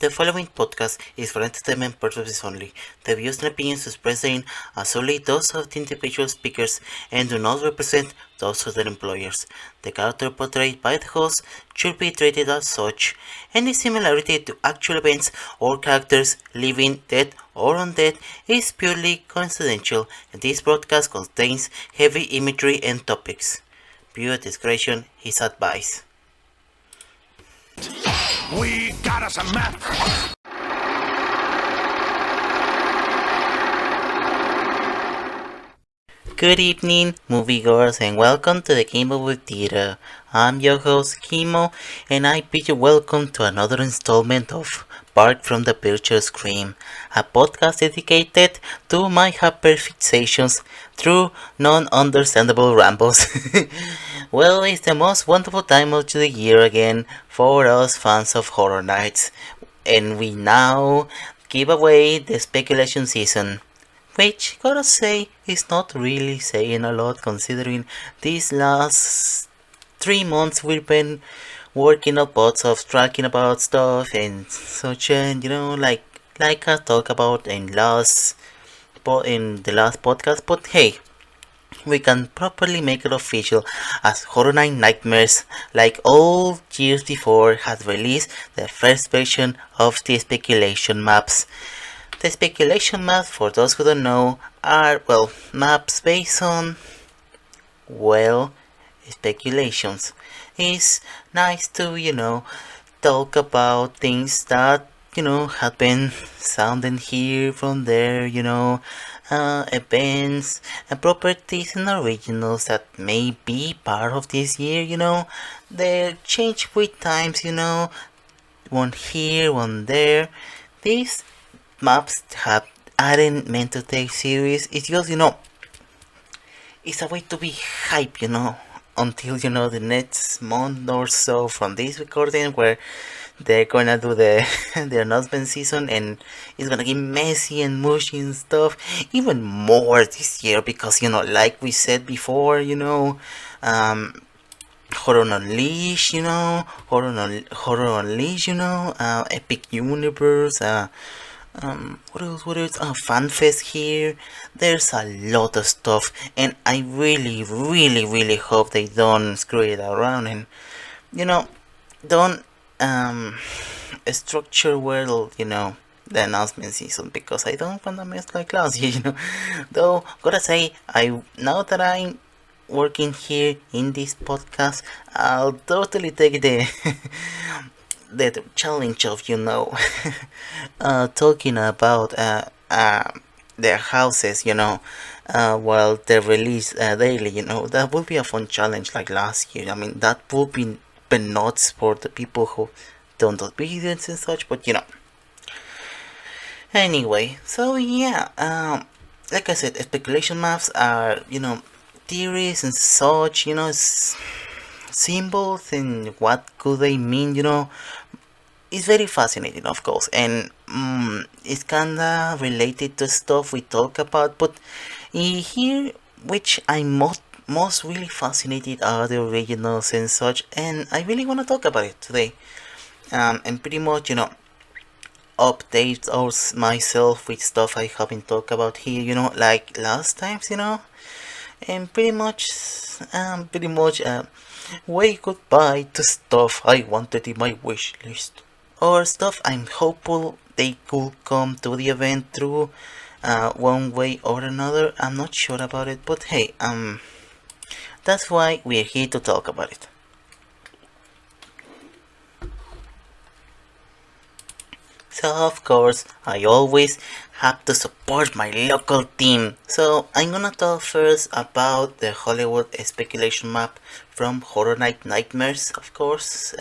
The following podcast is for entertainment purposes only. The views and opinions expressed therein are solely those of the individual speakers and do not represent those of their employers. The character portrayed by the host should be treated as such. Any similarity to actual events or characters, living, dead, or undead, is purely coincidental, and this broadcast contains heavy imagery and topics. Viewer discretion is advised. We got us a map. Good evening, moviegoers, and welcome to the KimoWoodTheathr. I'm your host, Kimo, and I bid you welcome to another installment of Bark from the Virtual Scream, a podcast dedicated to my hyperfixations through non-understandable rambles. Well, it's the most wonderful time of the year again for us fans of horror nights, and we now give away the speculation season. Which, gotta say, is not really saying a lot considering these last 3 months we've been working on lots of tracking about stuff and such, and like I talked about in the last podcast. But hey, we can properly make it official as Horror Night Nightmares, like all years before, had released the first version of the speculation maps. The speculation maps, for those who don't know, are, well, maps based on, well, speculations. It's nice to, talk about things that, have been sounding here from there, events and properties and originals that may be part of this year, they change with times, one here, one there. These maps have aren't meant to take serious. It's just, it's a way to be hype, until the next month or so from this recording where they're gonna do the the announcement season, and it's gonna get messy and mushy and stuff even more this year because like we said before, Horror Unleashed, Horror Unleashed, Epic Universe, what else? FanFest here. There's a lot of stuff, and I really hope they don't screw it around and, don't, structure well, the announcement season because I don't want to mess like last year, Though, gotta say, now that I'm working here in this podcast, I'll totally take the challenge of talking about their houses, while they release daily, that would be a fun challenge like last year. I mean, that would be nuts for the people who don't do videos and such, but anyway, so yeah, like I said, speculation maps are, theories and such, symbols and what could they mean, it's very fascinating, of course, and it's kinda related to stuff we talk about, but here, which I'm most really fascinated are the originals and such, and I really want to talk about it today, and pretty much, update myself with stuff I haven't talked about here, like last times, and pretty much, wave goodbye to stuff I wanted in my wish list, or stuff I'm hopeful they could come to the event through one way or another. I'm not sure about it, but hey, that's why we're here to talk about it. So of course, I always have to support my local team. So I'm gonna talk first about the Hollywood speculation map from Horror Night Nightmares, of course.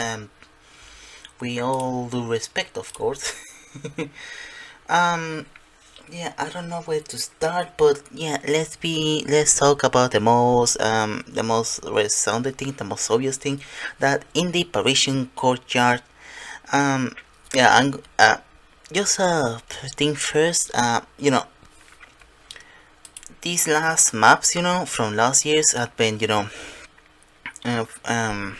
We all do respect, of course. Yeah, I don't know where to start, but yeah, let's talk about the most resounding thing, the most obvious thing, that in the Parisian courtyard. Yeah, I'm just a thing first. These last maps, from last year's have been, uh, um,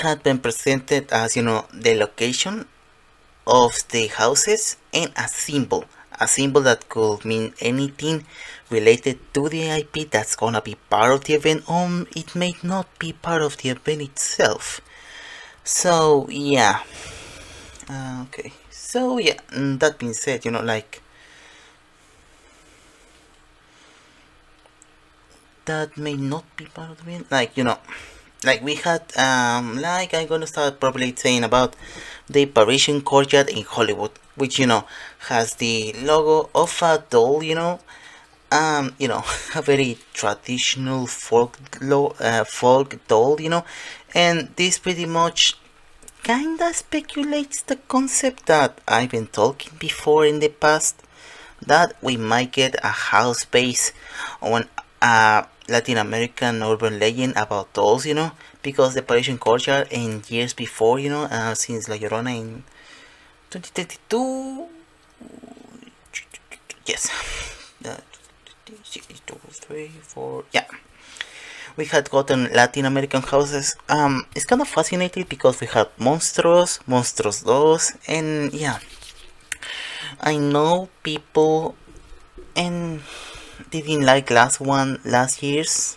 had been presented as, the location of the houses and a symbol that could mean anything related to the IP that's gonna be part of the event, or it may not be part of the event itself. So yeah, okay. So yeah, that being said, like that may not be part of the event. Like we had, like I'm gonna start probably saying about the Parisian courtyard in Hollywood, which has the logo of a doll, a very traditional folk doll, and this pretty much kinda speculates the concept that I've been talking before in the past, that we might get a house based on a Latin American urban legend about dolls, because the Parisian courtyard in years before, since La Llorona in 2032, yes, uh, 2, 3, 4, yeah, we had gotten Latin American houses. It's kind of fascinating because we had Monstruos 2, and yeah, I know people and didn't like last year's,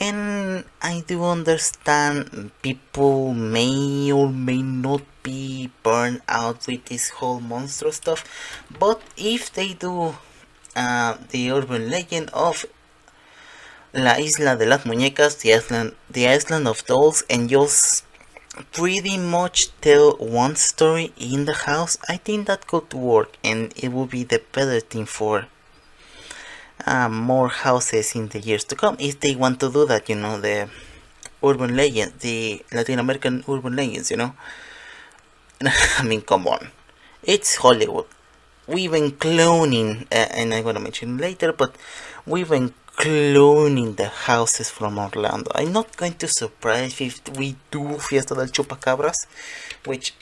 and I do understand people may or may not be burned out with this whole monster stuff, but if they do the urban legend of La Isla de las Muñecas, the island of dolls, and just pretty much tell one story in the house, I think that could work, and it would be the better thing for more houses in the years to come, if they want to do that, the urban legend, the Latin American urban legends, I mean, come on, it's Hollywood. We've been cloning, and I'm gonna mention later, but we've been cloning the houses from Orlando. I'm not going to surprise if we do Fiesta del Chupacabras, which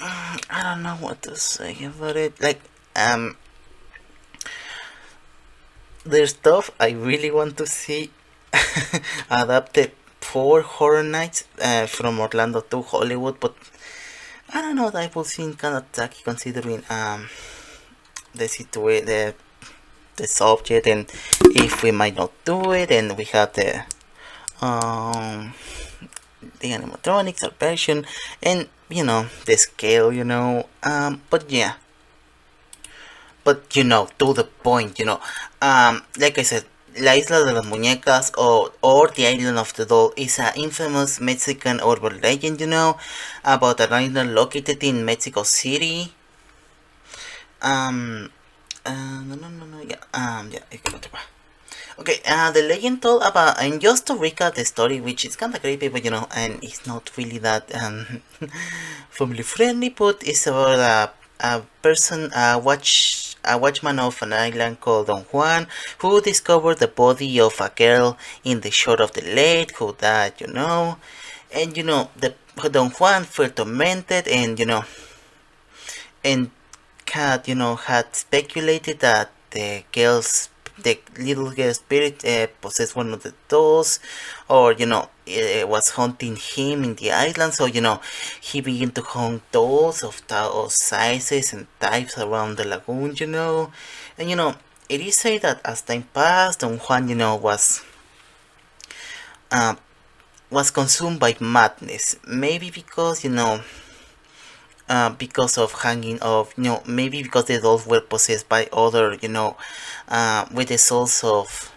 I don't know what to say about it. Like, there's stuff I really want to see adapted for Horror Nights from Orlando to Hollywood, but I don't know, that will seem kind of tacky considering the situation, the subject, and if we might not do it, and we have the animatronics version, and the scale, but yeah, but to the point, like I said, La Isla de las Muñecas, or the Island of the Doll, is an infamous Mexican urban legend, about an island located in Mexico City. No, yeah, okay, the legend told about, and just to recap the story, which is kind of creepy, but and it's not really that family friendly, but it's about a person, a watchman of an island called Don Juan, who discovered the body of a girl in the shore of the lake who died, and the Don Juan felt tormented, and and had speculated that the little girl spirit possessed one of the dolls, or was haunting him in the island. So he began to hunt dolls of sizes and types around the lagoon. And it is said that as time passed, Don Juan was consumed by madness. Maybe because of hanging of maybe because the dolls were possessed by other with the souls of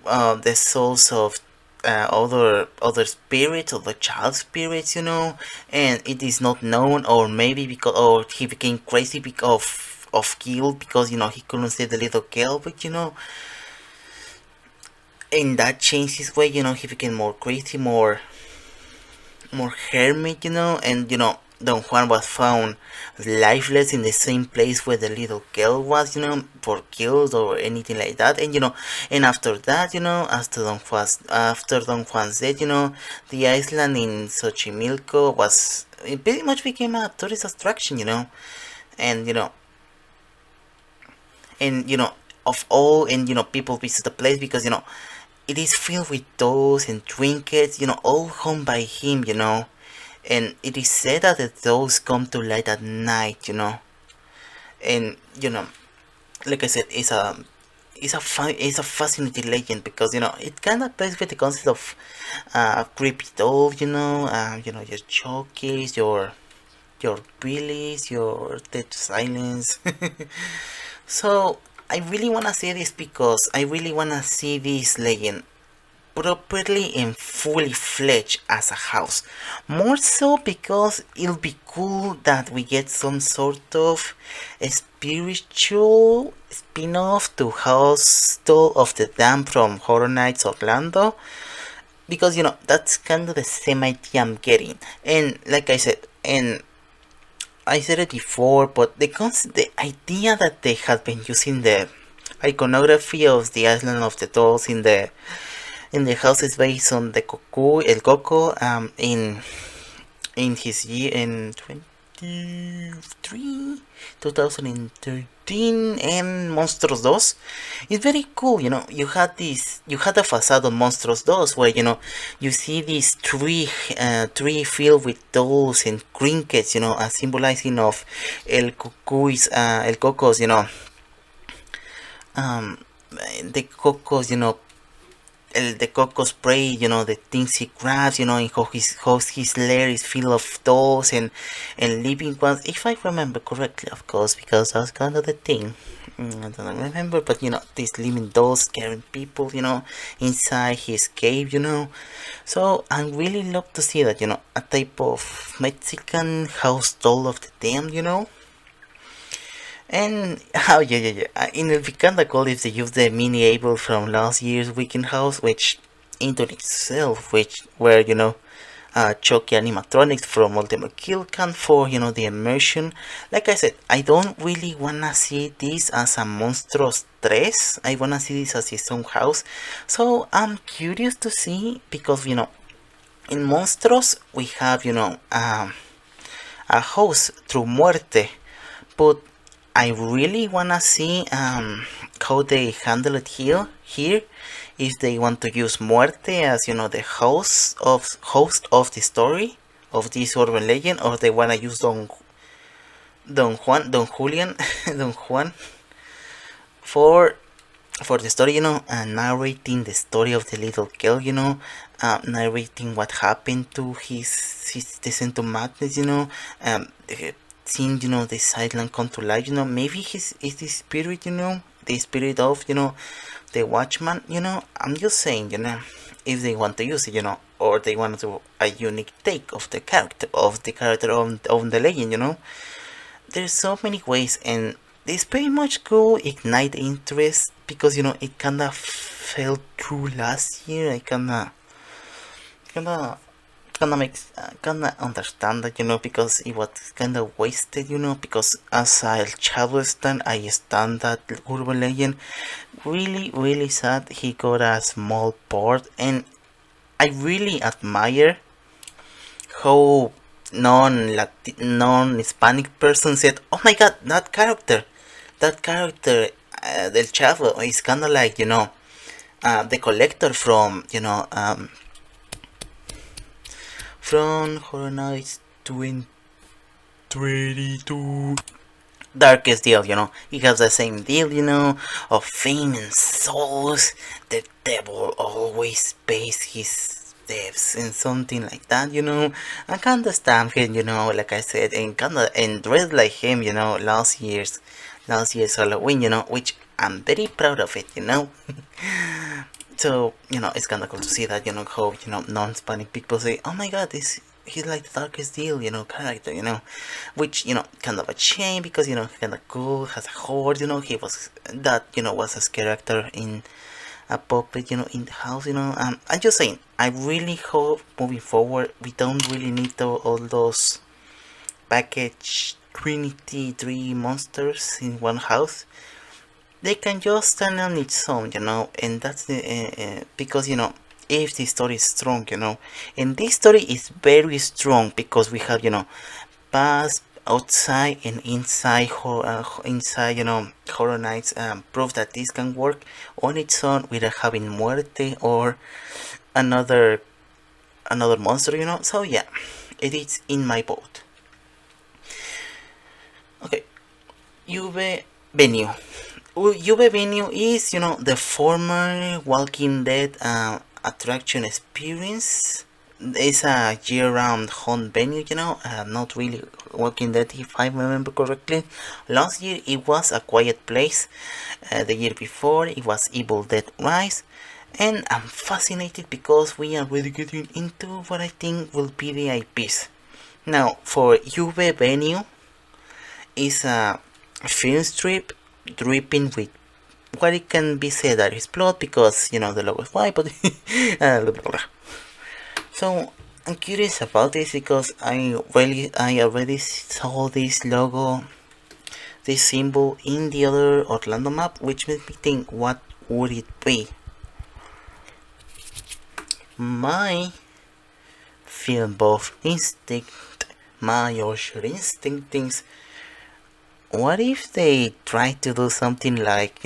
the souls of other spirits, other child spirits, and it is not known, or maybe because, or he became crazy because of guilt, because he couldn't see the little girl, but and that changed his way. He became more crazy, more hermit, and Don Juan was found lifeless in the same place where the little girl was, for guilt or anything like that. And and after that, after Don Juan's death, the island in Xochimilco it pretty much became a tourist attraction, and and of all, and people visit the place because it is filled with dolls and trinkets, all home by him, and it is said that the dolls come to light at night, and like I said, it's a fascinating legend because it kind of plays with the concept of creepy doll, your Chokis, your Billies, your Dead Silence. So I really wanna see this because I really wanna see this legend properly and fully fledged as a house. More so because it'll be cool that we get some sort of a spiritual spin-off to Hostel of the Damned from Horror Nights Orlando. Because that's kind of the same idea I'm getting. And like I said, and I said it before, but the idea that they had been using the iconography of the Island of the Dolls in the house is based on the El Coco in his year in 2013 and Monstros 2. It's very cool, you had the facade of Monstros 2 where you see this tree filled with dolls and trinkets, symbolizing of El Coco's, um the Coco's, the Coco spray, the things he grabs, and how his lair is filled of dolls and living ones, if I remember correctly, of course, because that's kind of the thing. I don't remember, but these living dolls scaring people, inside his cave, So I really love to see that, a type of Mexican house doll of the damned. And oh yeah. In el Picanda Call if they use the mini able from last year's Weekend House, which into itself, which where Chucky animatronics from Ultimate Kill can for the immersion. Like I said, I don't really wanna see this as a Monstros 3. I wanna see this as its own house. So I'm curious to see because in Monstros we have a host through Muerte, but I really wanna see how they handle it here. If they want to use Muerte as the host of the story of this urban legend, or they wanna use Don Julian, Don Juan for the story, narrating the story of the little girl, narrating what happened to his descent to madness, seeing this island come to life, maybe is the spirit, the spirit of the watchman, I'm just saying, if they want to use it, or they want to do a unique take of the character of the legend, there's so many ways, and this pretty much could ignite interest because it kinda fell through last year. I kinda makes kinda understand that, because it was kinda wasted, because as a child stand, I stand that urban legend. Really sad he got a small part, and I really admire how non-Hispanic person said, "Oh my God, that character, del Chavo is kind of like the collector from Horror Nights 2022. Darkest Deal, he has the same deal, of fame and souls. The devil always pays his debts and something like that, I can understand him, like I said, and dressed like him, last year's Halloween, which I'm very proud of it, So, it's kinda cool to see that, how, non-Hispanic people say, oh my God, he's like the Darkest Deal, character, which, kind of a shame because, kinda cool, has a horde, he was, that, was his character in a puppet, in the house, I'm just saying, I really hope moving forward, we don't really need all those package Trinity 3 monsters in one house. They can just stand on its own, and that's the because if the story is strong, and this story is very strong because we have past outside and inside, inside, Horror Nights prove that this can work on its own without having Muerte or another monster, So yeah, it is in my boat. Okay, Juve Venue. Juve Venue is, the former Walking Dead attraction experience. It's a year-round haunt venue, not really Walking Dead if I remember correctly. Last year it was A Quiet Place. The year before it was Evil Dead Rise. And I'm fascinated because we are really getting into what I think will be the IPs. Now, for Juve Venue, is a film strip dripping with what it can be said that is blood because the logo is white, but so I'm curious about this because I already saw this logo, this symbol in the other Orlando map, which makes me think what would it be. My film both instinct, my Osher instinct thinks, what if they try to do something like,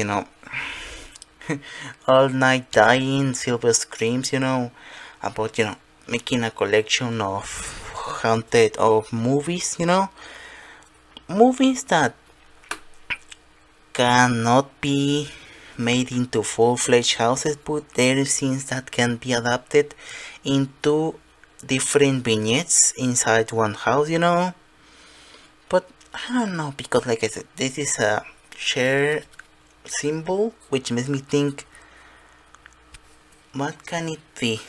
All Night Dying, Silver Screams, about, making a collection of haunted of movies, movies that cannot be made into full-fledged houses, but there are scenes that can be adapted into different vignettes inside one house, But I don't know, because like I said, this is a share symbol, which makes me think, what can it be?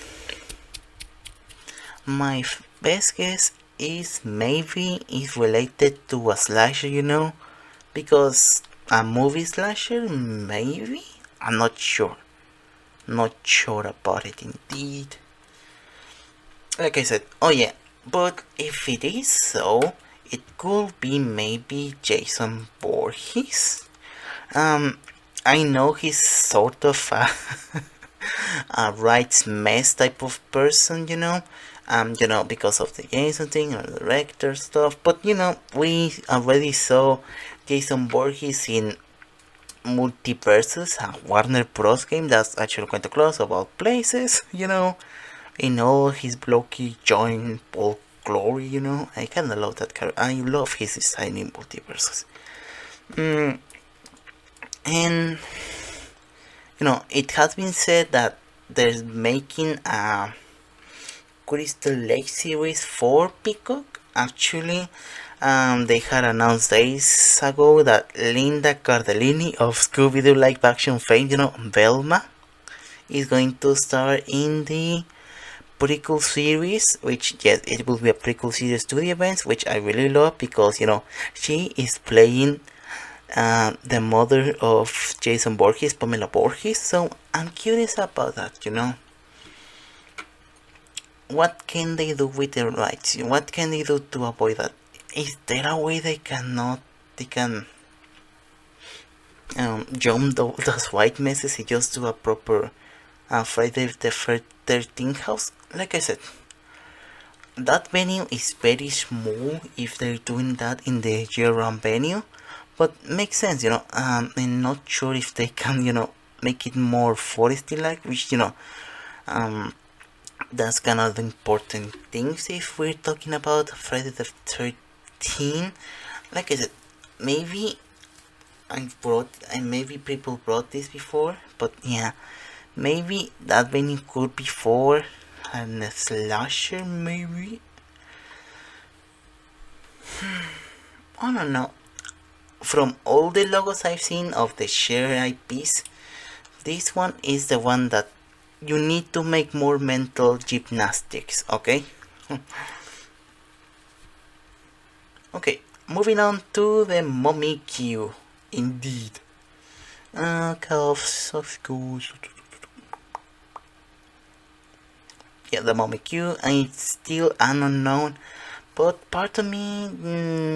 My best guess is maybe it's related to a slasher, because a movie slasher, maybe? I'm not sure. Not sure about it indeed. Like I said, oh yeah, but if it is so, it could be maybe Jason Voorhees. I know he's sort of a rights mess type of person, because of the Jason thing or the director stuff. But we already saw Jason Voorhees in Multiversus, a Warner Bros. Game that's actually quite close about places, in all his blocky joint Paul glory, I kinda love that character. I love his design in Multiversus. And it has been said that they're making a Crystal Lake series for Peacock. Actually, they had announced days ago that Linda Cardellini of Scooby-Doo live action fame, Velma, is going to star in the prequel series, which yes, it will be a prequel series to the events, which I really love because she is playing the mother of Jason Voorhees, Pamela Voorhees. So I'm curious about that. What can they do with their rights? What can they do to avoid that? Is there a way they can jump those white messes and just do a proper Friday the 13th house? Like I said, that venue is very small if they're doing that in the year-round venue, but makes sense, I'm not sure if they can, make it more foresty-like, which, that's kind of the important things if we're talking about Friday the 13th. Like I said, maybe maybe people brought this before, but yeah, maybe that venue could be for a slasher, maybe. I don't know. From all the logos I've seen of the share IPs, this one is the one that you need to make more mental gymnastics, okay? Okay, moving on to the Mummy Q. Indeed. Soft schools. Yeah, the Mummy Q, and it's still an unknown, but part of me,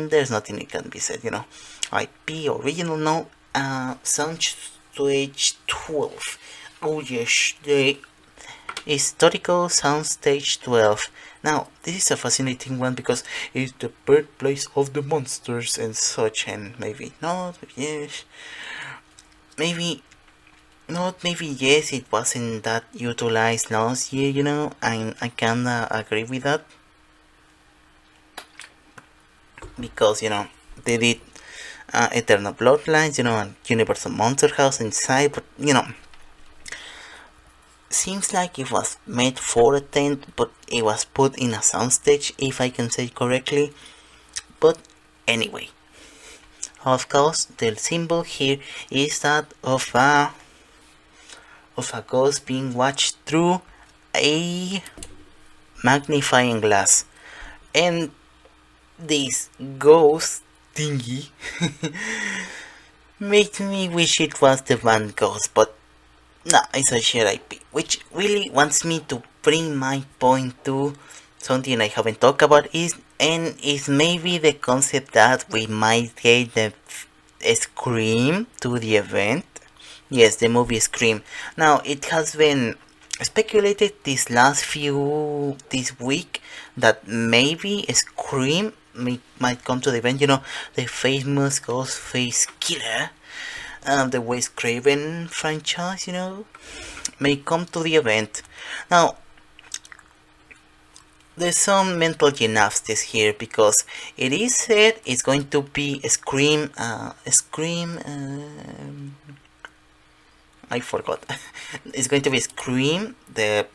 there's nothing it can be said, IP, original, no, Soundstage 12. Oh yes, the historical Soundstage 12. Now, this is a fascinating one because it's the birthplace of the monsters and such, and maybe not, yes, maybe not, maybe yes, it wasn't that utilized last year, I kinda agree with that because, they did Eternal Bloodlines, and Universal Monster House inside, but, seems like it was made for a tent, but it was put in a soundstage, if I can say correctly. But anyway, of course, the symbol here is that of a ghost being watched through a magnifying glass, and this ghost thingy made me wish it was the band Ghost, but no, it's a shared IP, which really wants me to bring my point to something I haven't talked about is maybe the concept that we might get the Scream to the event. Yes, the movie Scream. Now it has been speculated this week that maybe Scream might come to the event. The famous Ghostface killer, the Wes Craven franchise, may come to the event. Now, there's some mental gymnastics here because it is said it's going to be I forgot. It's going to be Scream, the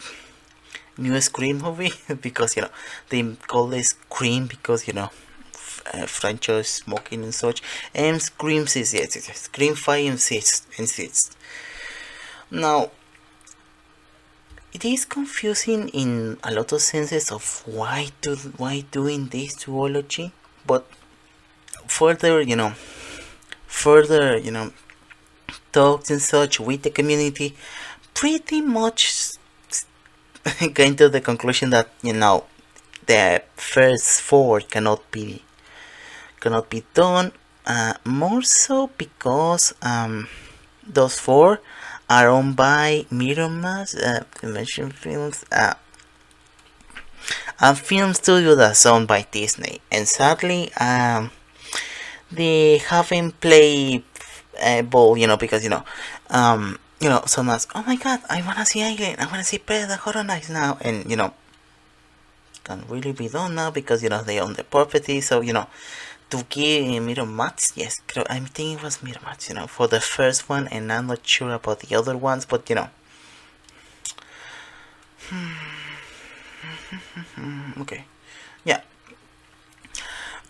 new Scream movie, because they call it Scream because franchise smoking and such, and Scream 6, yes, Scream 5 and 6. Now, it is confusing in a lot of senses of why doing this duology, but further, talks and such with the community, pretty much came to the conclusion that the first four cannot be done. More so because those four are owned by Miramax Dimension Films, a film studio that's owned by Disney, and sadly, they haven't played ball, because someone's, oh my god, I wanna see Alien, I wanna see Predator Horror Nights now, and can't really be done now because they own the property, so to give Miramax, yes, I think it was Miramax, for the first one, and I'm not sure about the other ones, but okay, yeah.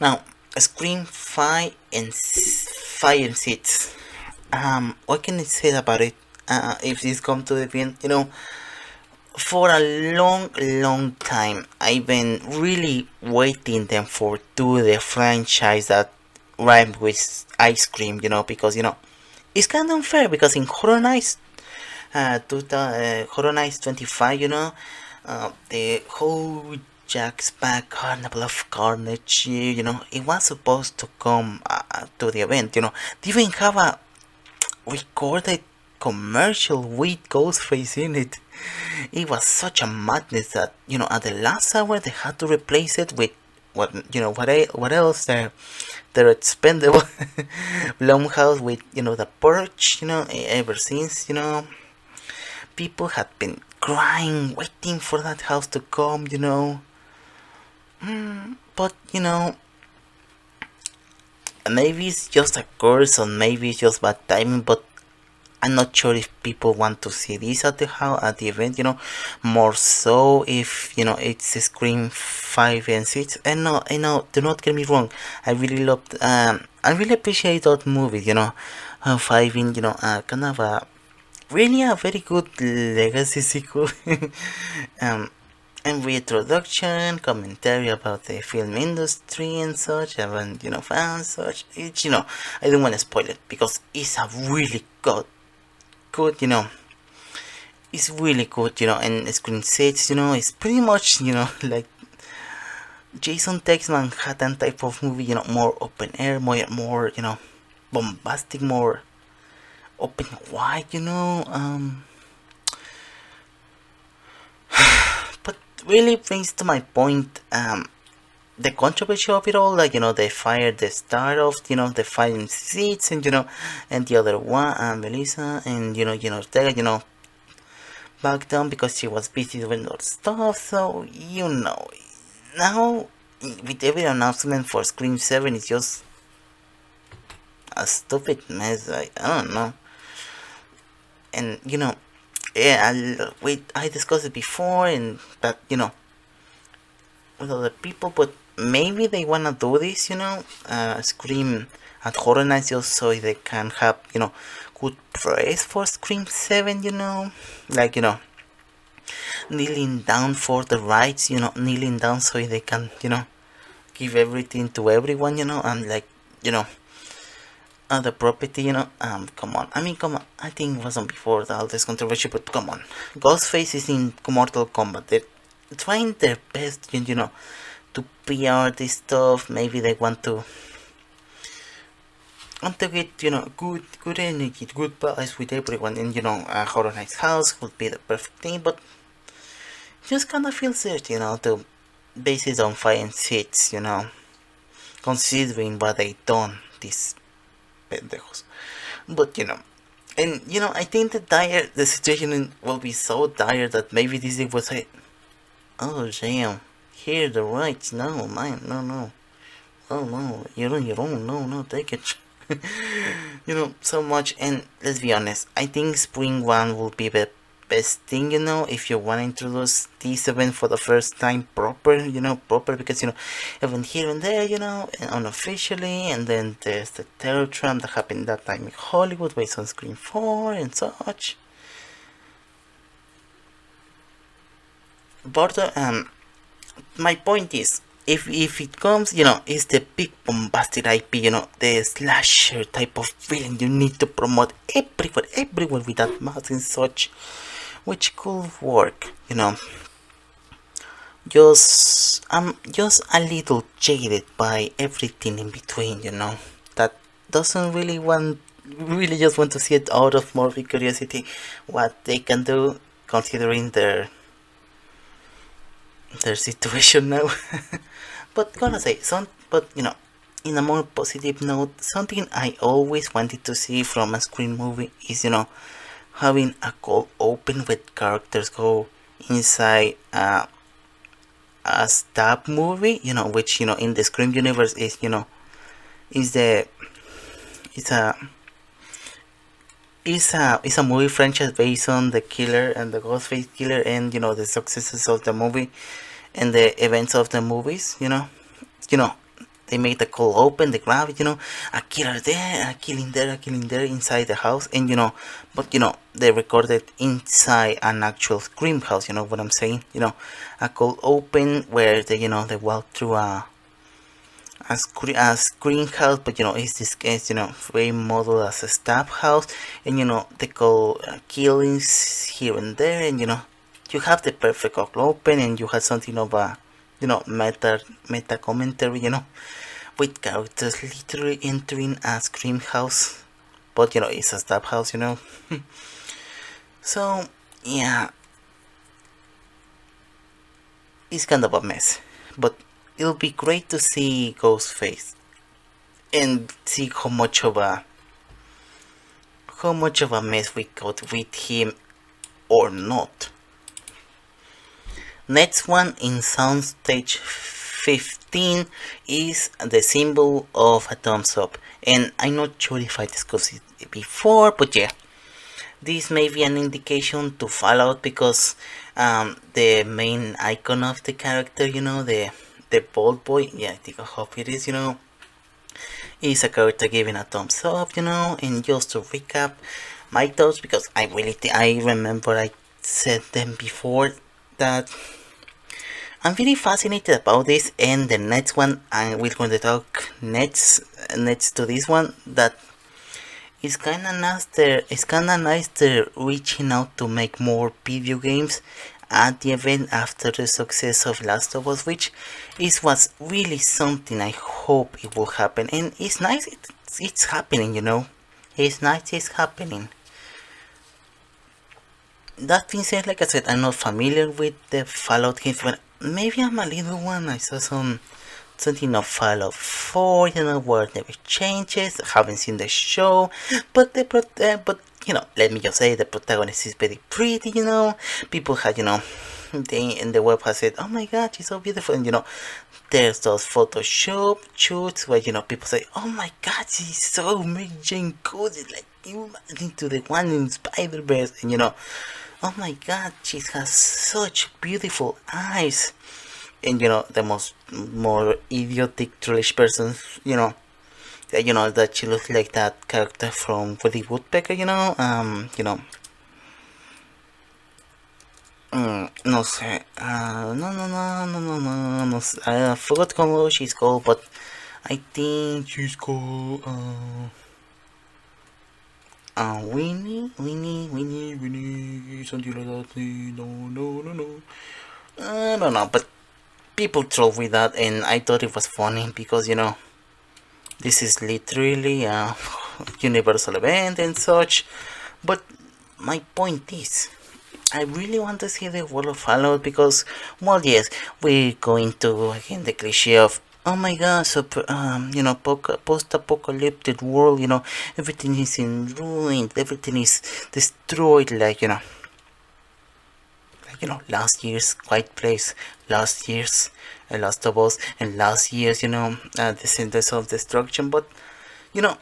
Now, Scream 5 and 6. What can I say about it? If this come to the event, for a long time, I've been really waiting them for do the franchise that rhyme with ice cream, because it's kind of unfair because in Horror Nights, Horror Nights 25, the whole Jack's Back Carnival of Carnage, it was supposed to come to the event, they even have a recorded commercial with Ghostface in it. It was such a madness that at the last hour they had to replace it with what else their expendable Blumhouse with the Purge. Ever since people had been crying, waiting for that house to come. But maybe it's just a curse, or maybe it's just bad timing. But I'm not sure if people want to see this at the event, more so if it's Scream 5 and 6. And no, I know, do not get me wrong, I really loved, I really appreciate that movie, 5 in, kind of really a very good legacy sequel. And reintroduction, commentary about the film industry and such, and fans, such. It's, I don't want to spoil it because it's a really good, it's really good, and Screen 6, it's pretty much, like Jason Takes Manhattan type of movie, more open air, more, bombastic, more open wide, but really brings to my point the controversy of it all. Like, they fired the star of, the fighting seats, and and the other one, Melissa, and Ortega, back down because she was busy doing other stuff. So now with every announcement for Scream 7, it's just a stupid mess. I don't know. And yeah, I discussed it before, and but with other people, but maybe they wanna do this, Scream at Horror Nights, just so they can have, good praise for Scream 7, like, kneeling down for the rights, kneeling down so they can, give everything to everyone, and like, the property, come on. I mean, come on. I think it wasn't before all this controversy, but come on. Ghostface is in Mortal Kombat. They're trying their best, to PR this stuff. Maybe they want to get, good energy, good vibes with everyone. And, Horror Nights house would be the perfect thing, but just kind of feels it, to base it on fire seats, considering what they done, these pendejos. But, and, I think the situation will be so dire that maybe Disney will say, oh, damn, here the rights, no, man, no. Oh, no, you don't, no, take it. So much. And let's be honest, I think Spring 1 will be the best thing, if you want to introduce this event for the first time proper, because, event here and there, and unofficially, and then there's the terror tram that happened that time in Hollywood based on Scream 4 and such. But, my point is, if it comes, it's the big bombastic IP, the slasher type of feeling you need to promote everywhere with that mask and such, which could work, I'm just a little jaded by everything in between, that doesn't really just want to see it out of morbid curiosity what they can do considering their situation now. But gonna say in a more positive note, something I always wanted to see from a Scream movie is, having a cold open with characters go inside a stab movie, which, in the Scream universe is, is a it's a movie franchise based on the killer and the Ghostface killer, and the successes of the movie and the events of the movies. They made the cold open, the grab, a killer there, a killing there inside the house, and but they recorded inside an actual Scream house. You know what I'm saying? A cold open where they walk through a screen house, but it's this case, very model as a stab house, and they call killings here and there, and you have the perfect cold open, and you have something of a meta commentary, with characters literally entering a scream house, but it's a stab house, so yeah, it's kind of a mess, but it'll be great to see Ghostface and see how much of a mess we got with him or not. Next one in soundstage 15 is the symbol of a thumbs up, and I'm not sure if I discussed it before, but yeah, this may be an indication to Fallout because the main icon of the character, the bald boy, yeah, I think I hope it is, is a character giving a thumbs up, and just to recap my thoughts, because I remember I said them before, that I'm very fascinated about this, and the next one, and we're going to talk next to this one, that it's kinda nice they're reaching out to make more video games at the event after the success of Last of Us, which was really something I hope it will happen, and it's nice it's happening, it's nice it's happening. that being said, like I said, I'm not familiar with the Fallout games, but maybe I'm a little one. I saw something of Fallout 4, where there were changes. I haven't seen the show, but but let me just say the protagonist is very pretty. People had they in the web has said, "Oh my God, she's so beautiful," and there's those Photoshop shoots where people say, "Oh my God, she's so amazing good." It's like you imagine to the one in Spider-Verse, and oh my God, she has such beautiful eyes. And the most more idiotic foolish person, that she looks like that character from Woody Woodpecker, no sé, no sé, I forgot how she's called, but I think she's called, Winnie, something like that, no, I don't know, but people troll with that, and I thought it was funny because this is literally a universal event and such. But my point is, I really want to see the world of Fallout because, well, yes, we're going to again the cliche of, oh my God, post-apocalyptic world. Everything is in ruin, everything is destroyed, last year's Quiet Place, last year's Last of Us, and last year's, this in the self destruction. But you know,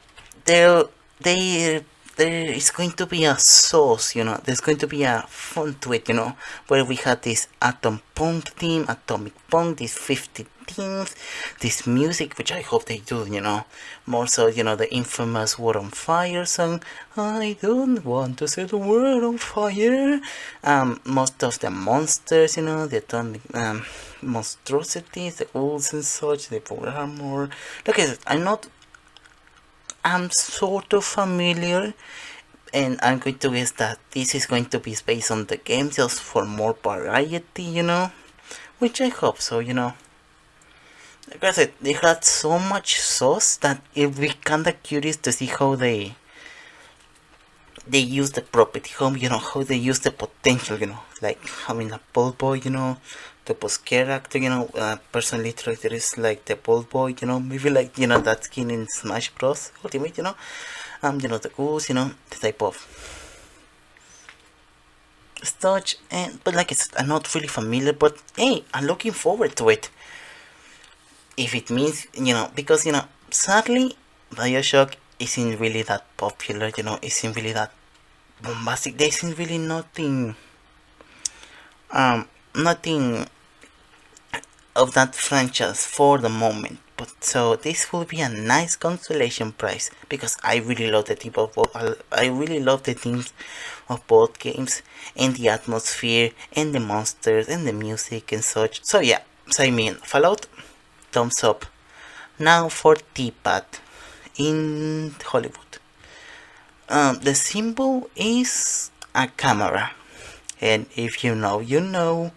there, there, there is going to be a sauce. There's going to be a fun to it. Where we had this Atom Punk theme, Atomic Punk, these 50 themes, this music, which I hope they do. More so, the infamous World on Fire song. I don't want to set the world on fire. Most of the monsters, the atomic monstrosities, the ghouls and such, the power armor. Look at it. I'm sort of familiar, and I'm going to guess that this is going to be based on the game just for more variety, which I hope so, Like I said, they had so much sauce that it'd be kinda curious to see how they use the property, how they use the potential, like having a bald boy, the post character, person literally there is like the bald boy, maybe like, that skin in Smash Bros. Ultimate, the goose, the type of such, and but like I said, I'm not really familiar, but hey, I'm looking forward to it. If it means, because, sadly, Bioshock isn't really that popular, isn't really that bombastic. There isn't really nothing of that franchise for the moment. But so this will be a nice consolation prize because I really love the theme of I really love the themes of both games and the atmosphere and the monsters and the music and such. So yeah, so I mean Fallout, thumbs up. Now for T-Pad in Hollywood. The symbol is a camera, and if you know, you know.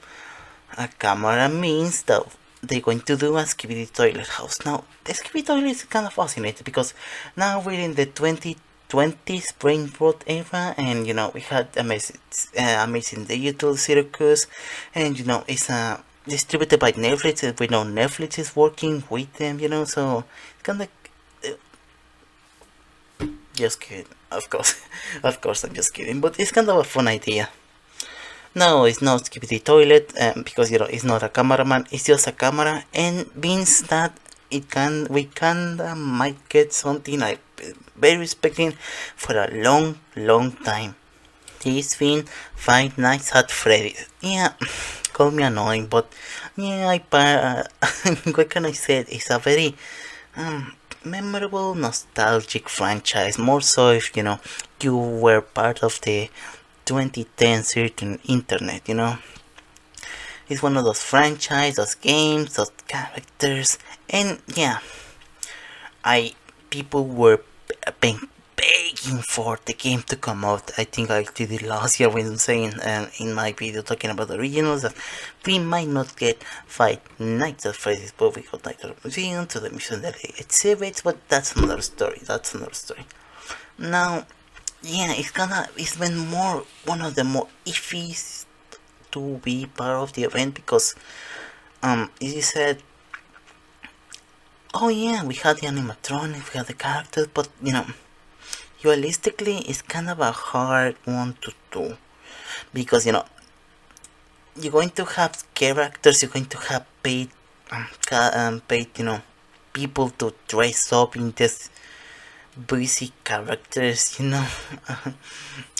A camera means that they're going to do a skibidi toilet house. Now, the skibidi toilet is kind of fascinating because now we're in the 2020s brain rot era, and we had amazing digital circus, and it's distributed by Netflix, and we know Netflix is working with them, so it's kind of just kidding, of course, of course, I'm just kidding, but it's kind of a fun idea. No, it's not skibidi toilet, because it's not a cameraman. It's just a camera, and means that we might get something I very expecting for a long time. This been Five Nights at Freddy's. Yeah, call me annoying, but yeah, what can I say? It's a very memorable, nostalgic franchise. More so if you were part of the 2010 certain internet, It's one of those franchise, those games, those characters, and yeah, people were begging for the game to come out. I think I did it last year when saying in my video talking about the originals that we might not get Five Nights at Freddy's, but we got Night at the Museum to the Mission that exhibits, but that's another story. Now, yeah, it's been more one of the more iffy to be part of the event because it is said, oh yeah, we had the animatronics, we had the characters, but realistically, it's kind of a hard one to do because you're going to have characters, you're going to have paid people to dress up in this basic characters,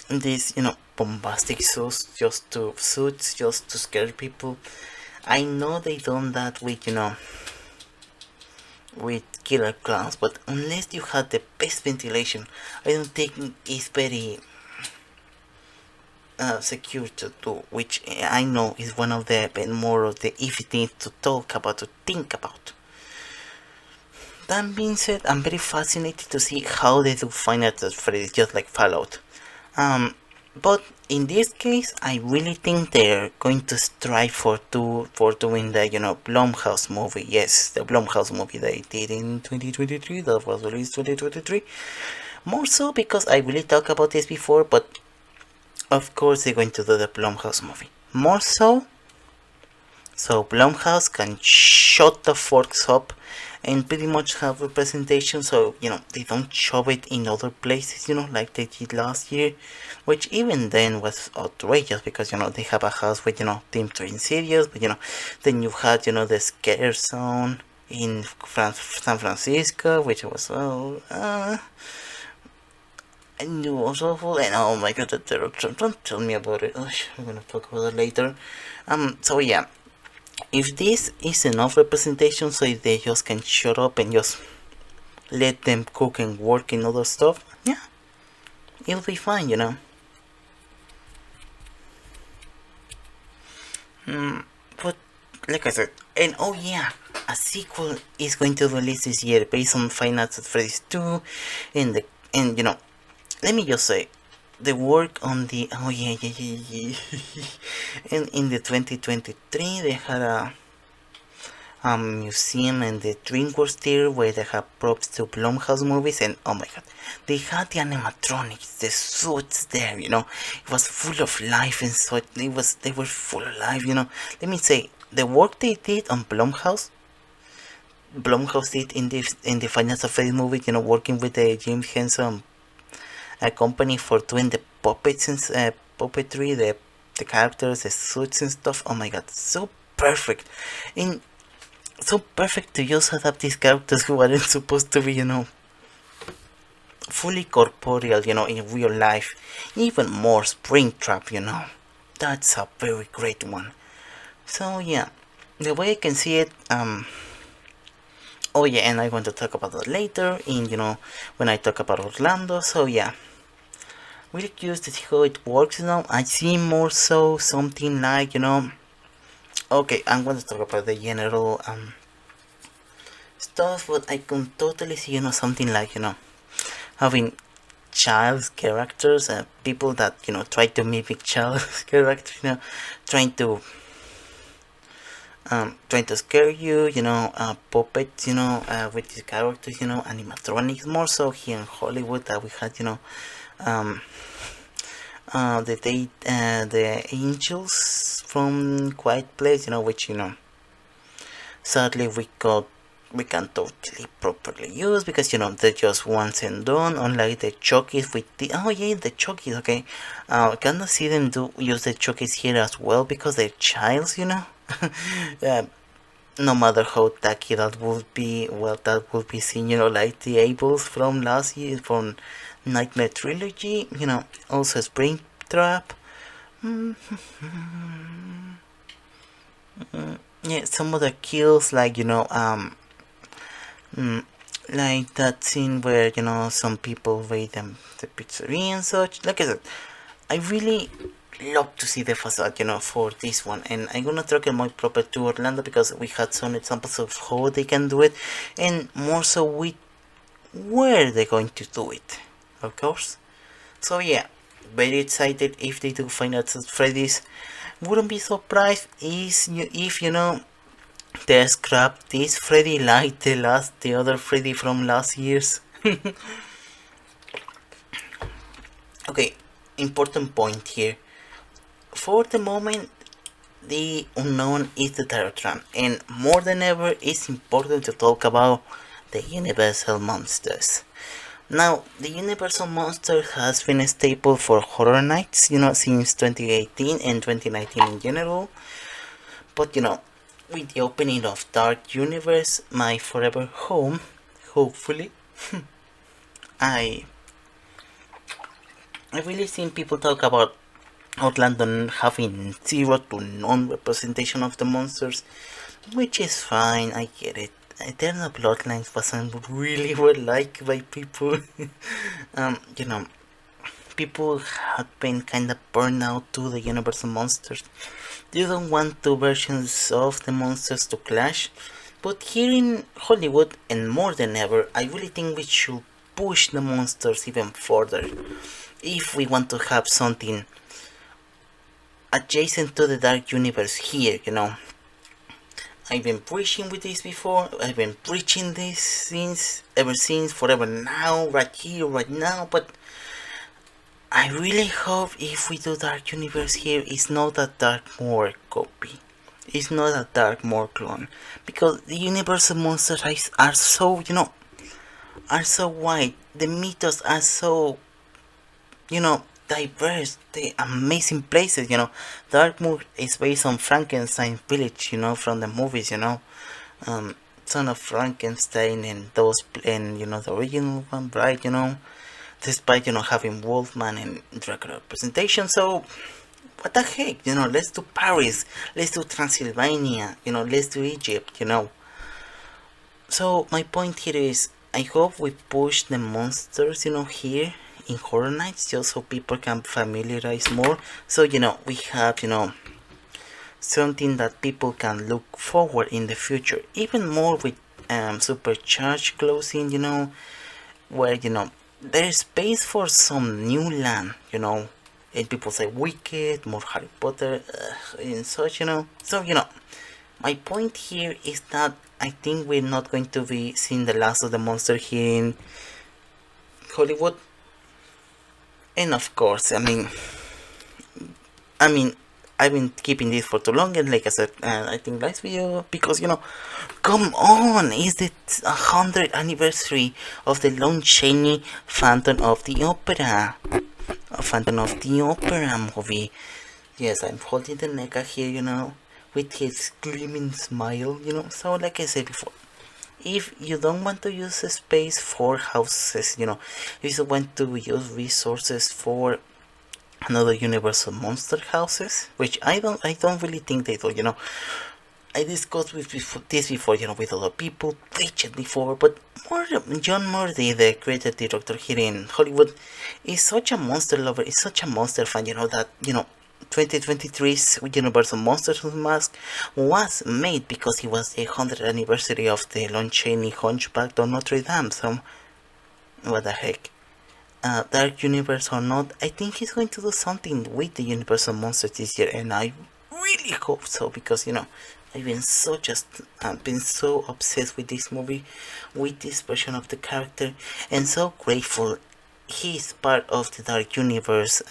these bombastic suits just to scare people. I know they done that with killer clowns, but unless you had the best ventilation, I don't think it's very secure to do, which I know is one of the more of the iffy things to talk about, to think about. That being said, I'm very fascinated to see how they do Final Freddy's, just like Fallout. But in this case, I really think they're going to strive for doing the Blumhouse movie. Yes, the Blumhouse movie they did in 2023, that was released 2023. More so because I really talked about this before, but of course they're going to do the Blumhouse movie. More so Blumhouse can shut the forks up and pretty much have representation, so they don't show it in other places, like they did last year, which even then was outrageous because they have a house with Team Twin Series, but then you had the Scare Zone in San Francisco, which was and it was awful, and oh my god, the direction, don't tell me about it. We're gonna talk about it later. So yeah, if this is enough representation so they just can shut up and just let them cook and work in other stuff, yeah, it'll be fine. But like I said, and oh yeah, a sequel is going to release this year based on Five Nights at Freddy's 2, and let me just say, the work on the oh yeah. And in the 2023 they had a museum in the DreamWorks Theater where they have props to Blumhouse movies, and oh my god, they had the animatronics, the suits there, it was full of life and so they were full of life, Let me say, the work they did on Blumhouse did in the Final Fantasy movie, working with the James Henson company for doing the puppets and puppetry, the characters, the suits and stuff. Oh my god, so perfect. And so perfect to just adapt these characters who aren't supposed to be, fully corporeal, in real life. Even more Springtrap. That's a very great one. So yeah, the way I can see it, oh yeah, and I'm going to talk about that later in, when I talk about Orlando. So yeah, really curious to see how it works now. I see more so something like, okay, I'm going to talk about the general stuff, but I can totally see, something like, having child characters, people that, try to mimic child characters, trying to scare you, puppets, with these characters, animatronics, more so here in Hollywood that we had, the angels from Quiet Place, which sadly we can't totally properly use because they're just once and done, unlike the Chuckies with the the Chuckies, okay. Cannot see them use the Chuckies here as well because they're childs, no matter how tacky that would be, well, that would be seen, like the Ables from last year, from Nightmare Trilogy, also Springtrap. Yeah, some of the kills, like, like that scene where, some people raid them, the pizzeria and such. Like I said, I really love to see the facade, for this one, and I'm gonna talk more proper to Orlando because we had some examples of how they can do it, and more so with where they're going to do it, of course. So yeah, very excited if they do Five Nights at Freddy's. Wouldn't be surprised if they scrap this Freddy like the other Freddy from last year's. Okay, important point here. For the moment, the unknown is the terror trap, and more than ever, it's important to talk about the universal monsters. Now, the universal monster has been a staple for horror nights, since 2018 and 2019 in general. But with the opening of Dark Universe, my forever home, hopefully, I I really seen people talk about Outland having zero to none representation of the monsters, which is fine, I get it. Eternal Bloodlines wasn't really well liked by people. um, you know, People had been kinda burned out to the Universal monsters. They don't want two versions of the monsters to clash, but here in Hollywood, and more than ever, I really think we should push the monsters even further. If we want to have something adjacent to the Dark Universe here, I've been preaching with this before. I've been preaching this ever since, forever now, right here, right now. But I really hope if we do Dark Universe here, it's not a Dark Moor copy. It's not a Dark Moor clone, because the Universal monsters are so, are so wide. The mythos are so, diverse. The amazing places. Darkmoor is based on Frankenstein village. From the movies. Son of Frankenstein and the original one, right? Despite having Wolfman and Dracula representation. So what the heck? Let's do Paris. Let's do Transylvania. Let's do Egypt. So my point here is, I hope we push the monsters, here in Horror Nights, just so people can familiarize more. So we have something that people can look forward in the future, even more with supercharged closing. Where there's space for some new land. And people say Wicked, more Harry Potter, and such. So my point here is that I think we're not going to be seeing the last of the monster here in Hollywood. And of course, I've been keeping this for too long, and like I said, I think last video, because come on, it's the 100th anniversary of the Lon Chaney Phantom of the Opera, Phantom of the Opera movie. Yes, I'm holding the NECA here, with his gleaming smile, So like I said before, if you don't want to use a space for houses, if you want to use resources for another Universal monster houses, which I don't really think they do. I discussed this before, with other people, preached before, but John Murdy, the creative director here in Hollywood, is such a monster lover, is such a monster fan, that 2023's Universal Monsters Mask was made because it was the 100th anniversary of the Lon Chaney Hunchback of Notre Dame. So what the heck? Dark Universe or not, I think he's going to do something with the Universal Monsters this year, and I really hope so, because I've been so obsessed with this movie, with this version of the character, and so grateful he's part of the Dark Universe.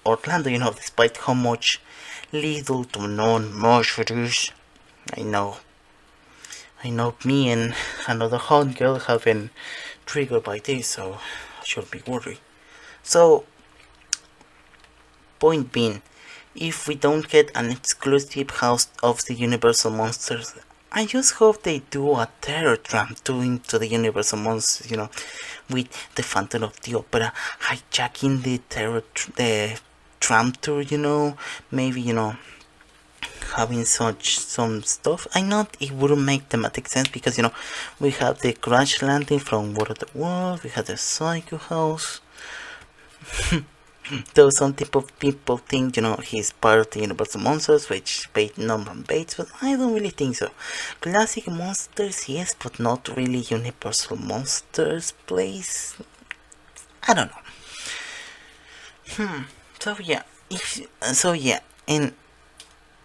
Orlando, despite how much little to known much it is. I know me and another hot girl have been triggered by this, so I should be worried. So, point being, if we don't get an exclusive house of the Universal Monsters, I just hope they do a terror tram to the Universal Monsters, with the Phantom of the Opera hijacking the tram tour, maybe, having some stuff. I know it wouldn't make thematic sense, because we have the crash landing from War of the World, we have the Psycho House. Though some people think he's part of the Universal Monsters, which paid number on Bates, but I don't really think so. Classic monsters, yes, but not really Universal Monsters place. I don't know. So yeah, and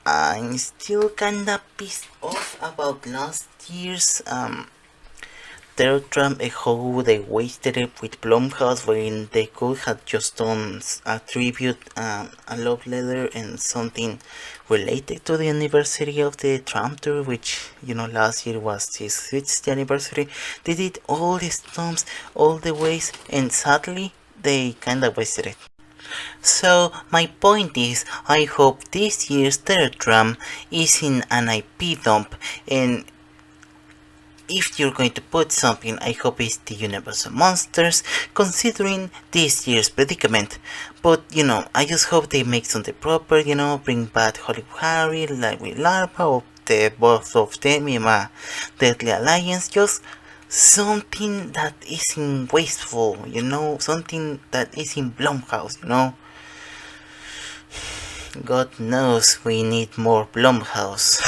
I'm still kinda pissed off about last year's third Trump, how they wasted it with Blumhouse when they could have just done a tribute, a love letter, and something related to the anniversary of the Trump tour, which last year was his 60th anniversary. They did all these stumps, all the ways, and sadly, they kinda wasted it. So my point is, I hope this year's third drum is in an IP dump, and if you're going to put something, I hope it's the Universal Monsters, considering this year's predicament. But I just hope they make something proper, bring back Hollywood Harry, like with Larva, or the both of them in a Deadly Alliance, just something that isn't wasteful, something that is in Blumhouse, God knows we need more Blumhouse.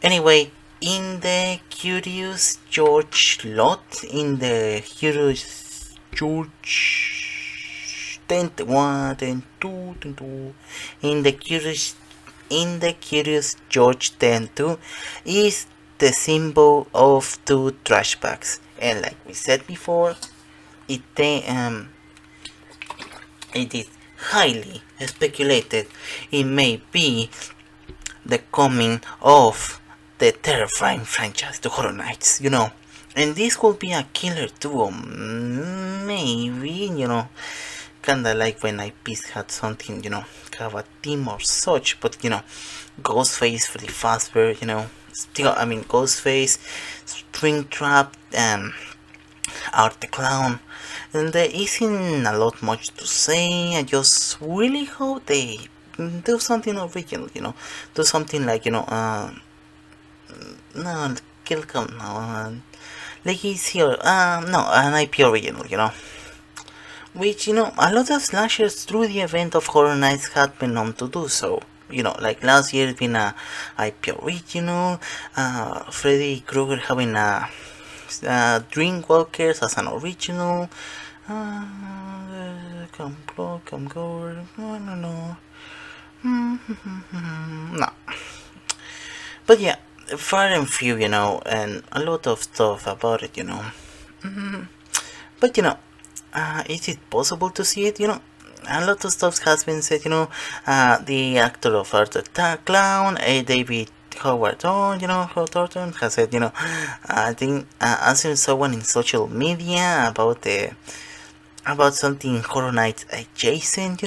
Anyway, in the Curious George lot, in the Curious George 10 1 10 2 10 2, in the Curious George 10 2 is the symbol of two trash bags, and like we said before, it is highly speculated it may be the coming of the terrifying franchise to Horror Nights, and this could be a killer duo, maybe, kinda like when IPs had something, have a team or such, but Ghostface, Freddy Fazbear, Ghostface, Springtrap, Art the Clown, and there isn't a lot much to say. I just really hope they do something original, do something like, no, Killcom, no, Legacy, or, no, an IP original, which, a lot of slashers through the event of Horror Nights had been known to do so. Like last year it's been a IP original, Freddy Krueger having a Dreamwalkers as an original, come go, no. No. But yeah, far and few, and a lot of stuff about it, But is it possible to see it? A lot of stuff has been said, the actor of Art the Clown, David Howard Thornton has said, I think I saw someone in social media about something Horror Nights adjacent,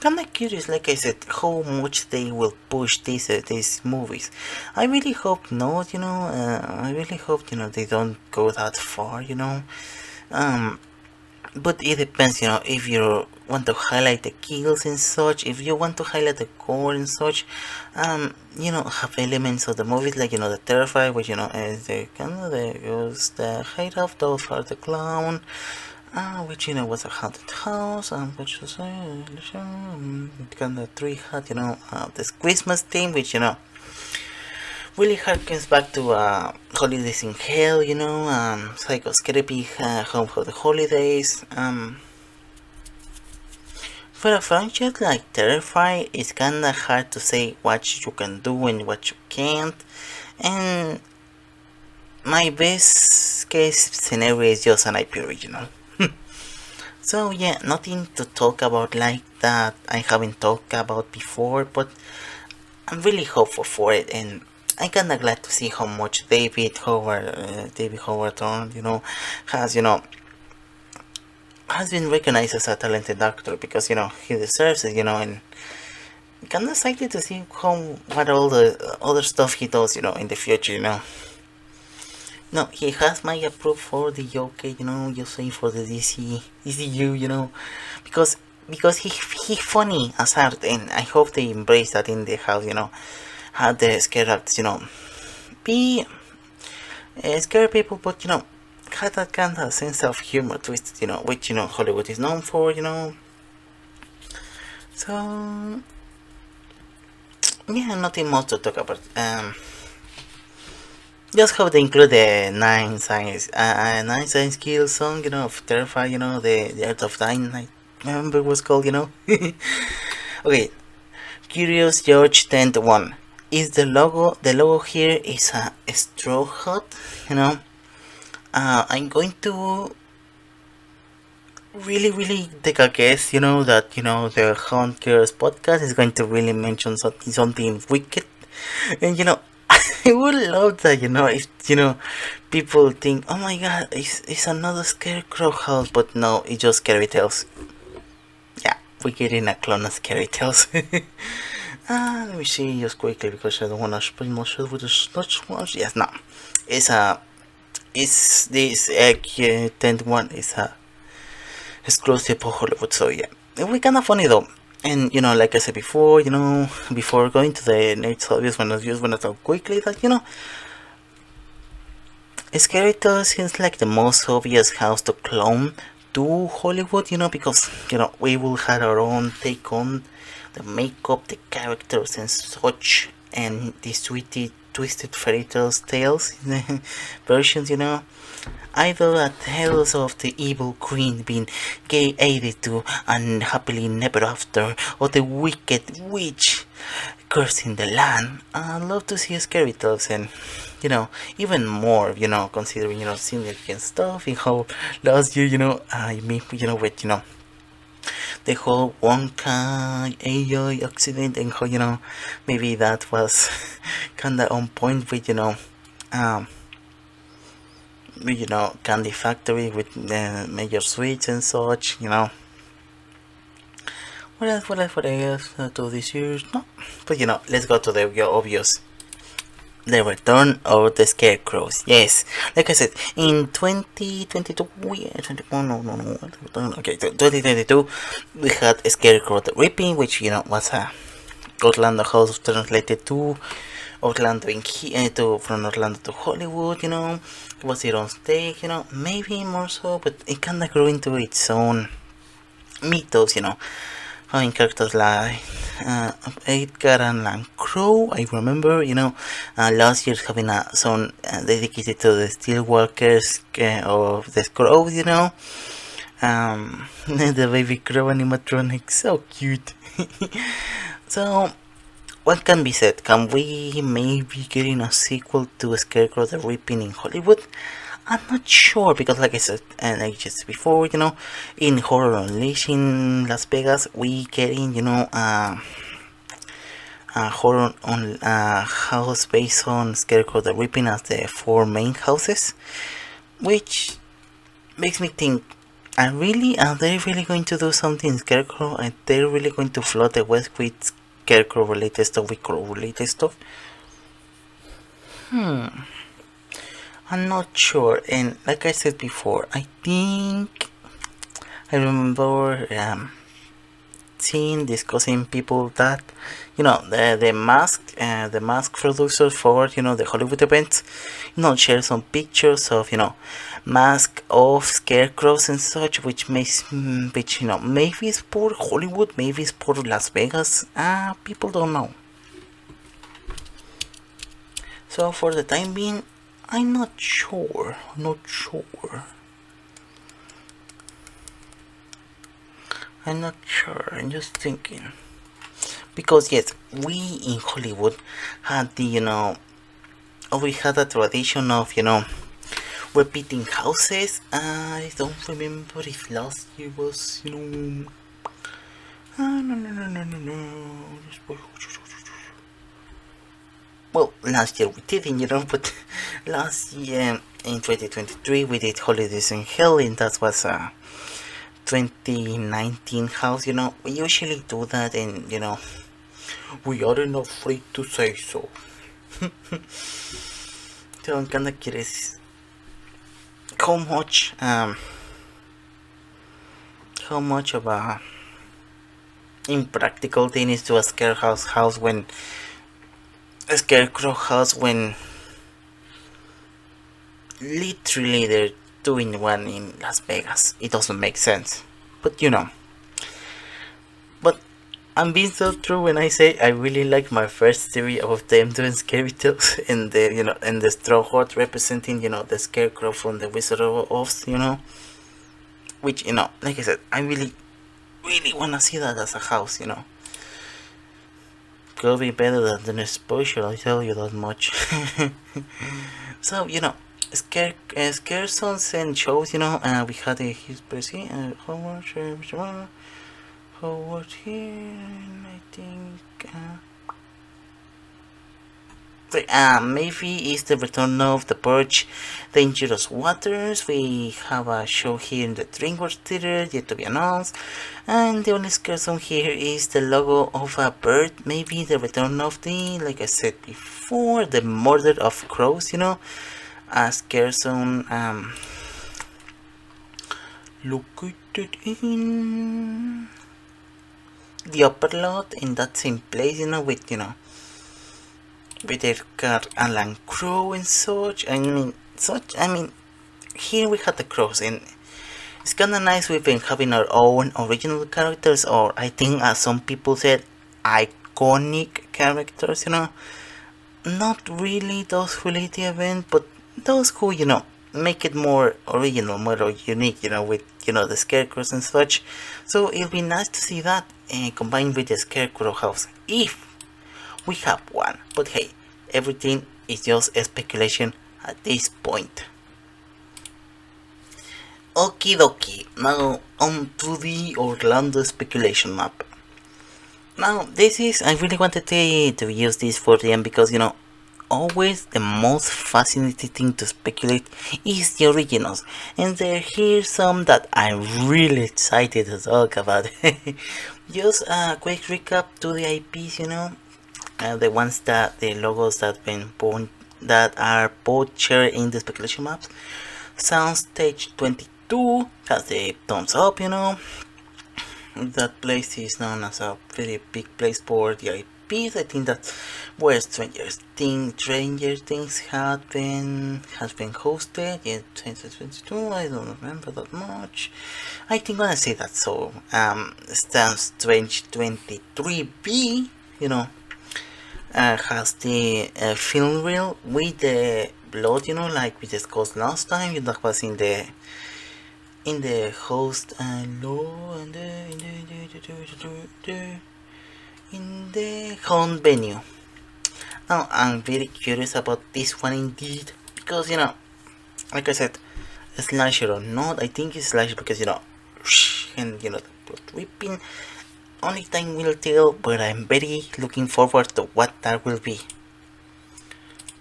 Kinda curious, like I said, how much they will push these movies. I really hope not, I really hope, they don't go that far, But it depends, if you want to highlight the kills and such, if you want to highlight the gore and such, have elements of the movies like, the Terrify, which, is the the hideout of the Clown, which, was a haunted house, which was, kind of three had, this Christmas theme, which, really harkens back to Holidays in Hell, Psycho Scary Pig, Home for the Holidays. For a franchise like Terrify, it's kinda hard to say what you can do and what you can't, and my best case scenario is just an IP original. So yeah, nothing to talk about like that I haven't talked about before, but I'm really hopeful for it, and I'm kinda glad to see how much David Howard Thorne, has been recognized as a talented actor, because he deserves it, and kinda excited to see what all the other stuff he does, in the future, No, he has my approval for the Joker, just saying for the DCU, because he funny as art, and I hope they embrace that in the house, how the scare acts, be scare people, but have that kind of sense of humor twist, which Hollywood is known for, So yeah, nothing more to talk about. Just hope they include the Nine Science Kill song, of Terrify, the Art of Dying, I remember it was called, Okay, Curious George 10-1. is the logo here is a straw hut, you know. I'm going to really take a guess, that the Hunt Girls podcast is going to really mention something wicked, and I would love that, if people think, oh my god, it's another scarecrow house, but no, it's just scary tales. Yeah, we're getting a clone of scary tales. Let me see just quickly because I don't want to spoil much with the such ones. Yes, no, it's a it's this egg 10 one is a exclusive for Hollywood. So yeah, we kind of funny though. And like I said before, before going to the next obvious one, I just want to talk quickly that Skeletor seems like the most obvious house to clone to Hollywood, because we will have our own take on the makeup, the characters and such, and the sweetie twisted fairy tales versions, either a tales of the evil queen being gay aided to and happily never after, or the wicked witch cursing the land. I'd love to see scary tales and even more, considering significant stuff in how last year, I mean, with the whole Wonka AI accident and how maybe that was kinda on point with Candy Factory with Major Sweets and such, What else to this year? No, but let's go to the obvious. The return of the scarecrows. Yes, like I said, in 2022, okay, 2022, we had Scarecrow the Ripping, which was a Orlando house translated to Orlando from Orlando to Hollywood. It was its own stake. Maybe more so, but it kinda grew into its own mythos. Having characters like Edgar and Crow. I remember, last year having a song dedicated to the Steelwalkers of the Crows, the baby Crow animatronic, so cute. So, what can be said? Can we maybe getting a sequel to Scarecrow the Ripping in Hollywood? I'm not sure because, like I said, and like just before, in Horror Unleashed in Las Vegas, we getting, a horror on house based on Scarecrow the Ripping as the four main houses, which makes me think, are they really going to do something in Scarecrow? Are they really going to flood the West with Scarecrow related stuff, with Crow related stuff? I'm not sure, and like I said before, I think I remember discussing people that the mask producers for the Hollywood events share some pictures of mask of scarecrows and such, which maybe it's for Hollywood, maybe it's for Las Vegas. People don't know. So for the time being, I'm not sure. I'm just thinking. Because yes, we in Hollywood had we had a tradition of, repeating houses. I don't remember if last year was, no. Well, last year we didn't, but last year in 2023 we did Holidays in Hell, and that was a 2019 house. We usually do that, and we aren't afraid to say so. So I'm kinda curious how much of a impractical thing is to a scarecrow house when literally they're doing one in Las Vegas. It doesn't make sense, but but I'm being so true when I say I really like my first theory of them doing scary tales and the and the straw hut representing the scarecrow from the Wizard of Oz, which like I said, I really want to see that as a house, could be better than the exposure, I tell you that much. So, scare songs and shows, we had a his Percy, Howard here, I think. Maybe it's the return of the Purge Dangerous Waters. We have a show here in the DreamWorks Theater yet to be announced. And the only scare song here is the logo of a bird. Maybe the return of like I said before, the murder of crows, a scare song located in the upper lot in that same place, with their car Alan Crow and such. Here we have the crows, and it's kinda nice we've been having our own original characters, or I think as some people said, iconic characters, Not really those who lead the event, but those who, make it more original, more unique, with, the scarecrows and such. So it'll be nice to see that combined with the scarecrow house, if we have one. But hey, everything is just a speculation at this point. Okie dokie, now on to the Orlando speculation map. Now I really wanted to use this for the end because, always the most fascinating thing to speculate is the originals, and here's some that I'm really excited to talk about. Just a quick recap to the IPs, the ones the logos that are both shared in the speculation maps. Soundstage 22 has the thumbs up, That place is known as a very big place for the IPs. I think that's where Stranger Things has been hosted in 2022. I don't remember that much. I think I'm gonna say that. So stands Strange 23B, has the film reel with the blood, like we discussed last time. That was in the host law and in the home venue. Now I'm very curious about this one indeed, because like I said, slasher or not, I think it's slasher because and the blood dripping. Only time will tell, but I'm very looking forward to what that will be.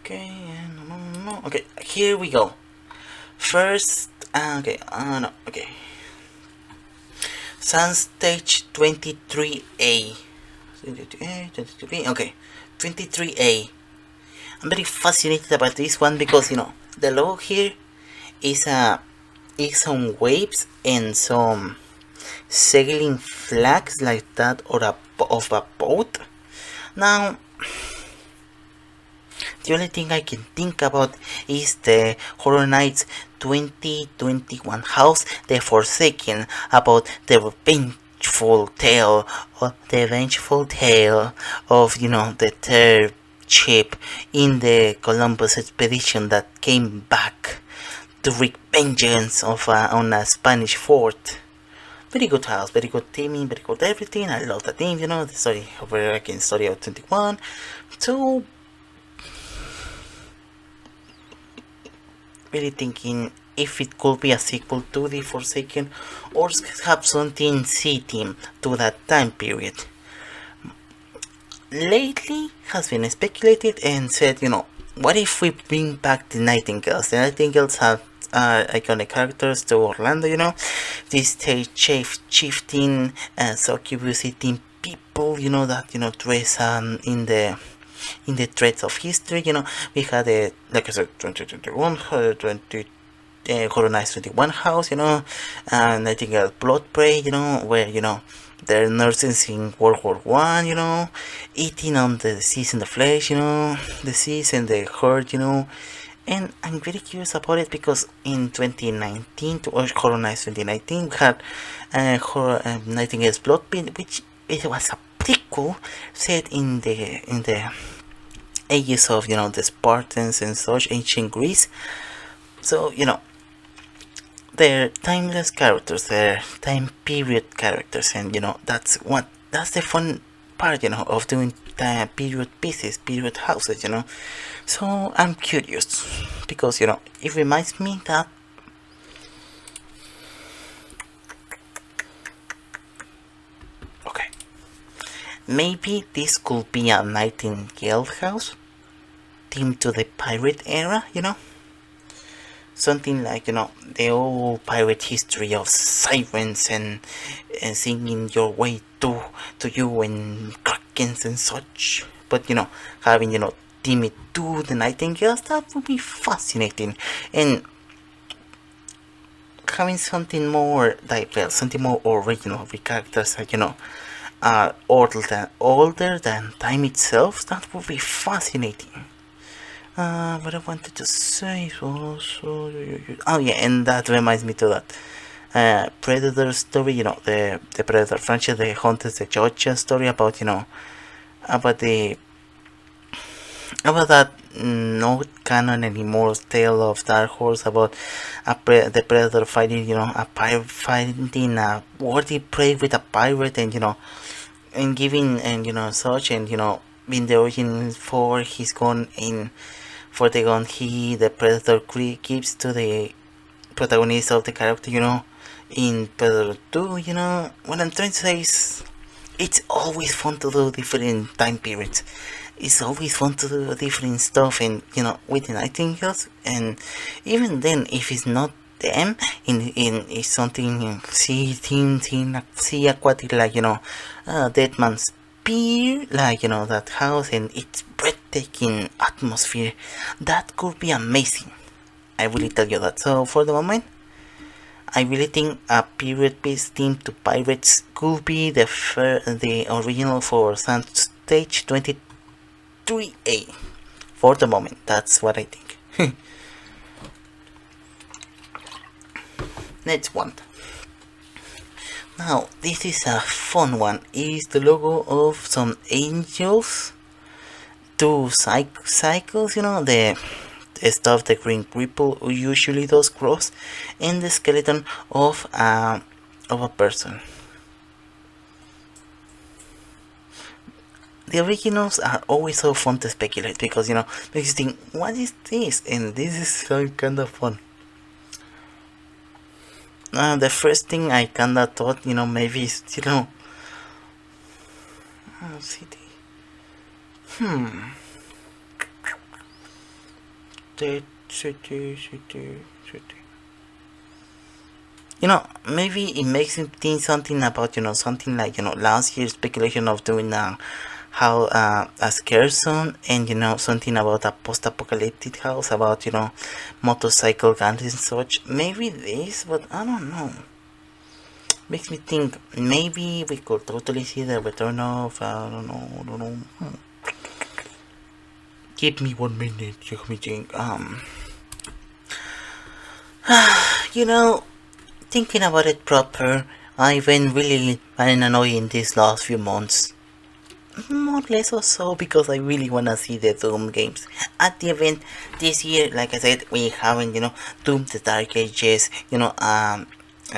Okay, no. Okay, here we go. First, okay. Soundstage 23A. Okay, 23A. I'm very fascinated about this one because the logo here is some waves and some sailing flags like that, or of a boat. Now, the only thing I can think about is the Horror Nights 2021 house, The Forsaken, about the vengeful tale of the third ship in the Columbus expedition that came back to wreak vengeance on a Spanish fort. Very good house, very good theming, very good everything. I love the theme, the story overarching story of 21. So, really thinking if it could be a sequel to The Forsaken, or have something sitting to that time period. Lately has been speculated and said, what if we bring back the Nightingales? The Nightingales have iconic characters to Orlando, these stage shifting succubus eating people, that dress in the threads of history. We had like I said, 2021, 21 house, Nightingale Blood Prey, where they're nurses in World War One, eating on the disease in the flesh, the disease and the hurt, and I'm very curious about it because in 2019, to Horror Nights 2019, we had Nightingale's Blood Pit, which it was a prequel set in the ages of the Spartans and such, ancient Greece. So they're timeless characters, they're time period characters, and that's the fun part of doing period pieces, period houses, So I'm curious because it reminds me that okay, maybe this could be a Nightingale house themed to the pirate era, something like the old pirate history of sirens and singing your way to you and krakens and such, but having team it to the Nightingales, that would be fascinating, and having something more diverse, something more original with characters that are older than time itself. That would be fascinating. What I wanted to say was, oh yeah, and that reminds me to that Predator story, the Predator franchise, the Hunters, the Georgia story about about the about that no canon anymore tale of Dark Horse about the Predator fighting, a pirate fighting a worthy prey with a pirate, and giving and such, and in the origin for his gun in for the gun the Predator gives to the protagonist of the character, in Predator 2, what I'm trying to say is it's always fun to do different time periods. It's always fun to do different stuff, and with the Nightingales, and even then, if it's not them, in it's something sea aquatic, like Dead Man's Pier, like that house and its breathtaking atmosphere, that could be amazing. I really tell you that. So for the moment, I really think a period piece themed to pirates could be the original for Soundstage 23A. For the moment, that's what I think. Next one. Now, this is a fun one. It's the logo of some angels, two cycles, the stuff the Green Ripple usually does cross, and the skeleton of a person. The originals are always so fun to speculate because makes you think, what is this? And this is so kind of fun. The first thing I kinda thought, maybe is city. City. Maybe it makes me think something about something like last year's speculation of doing how a scare zone, and something about a post-apocalyptic house about motorcycle guns and such. Maybe this, but I don't know. Makes me think maybe we could totally see the return of I don't know. Give me 1 minute. Let me think. Thinking about it proper, I've been really annoying these last few months. More or less or so, because I really wanna see the Doom games at the event this year. Like I said, we haven't Doom the Dark Ages, and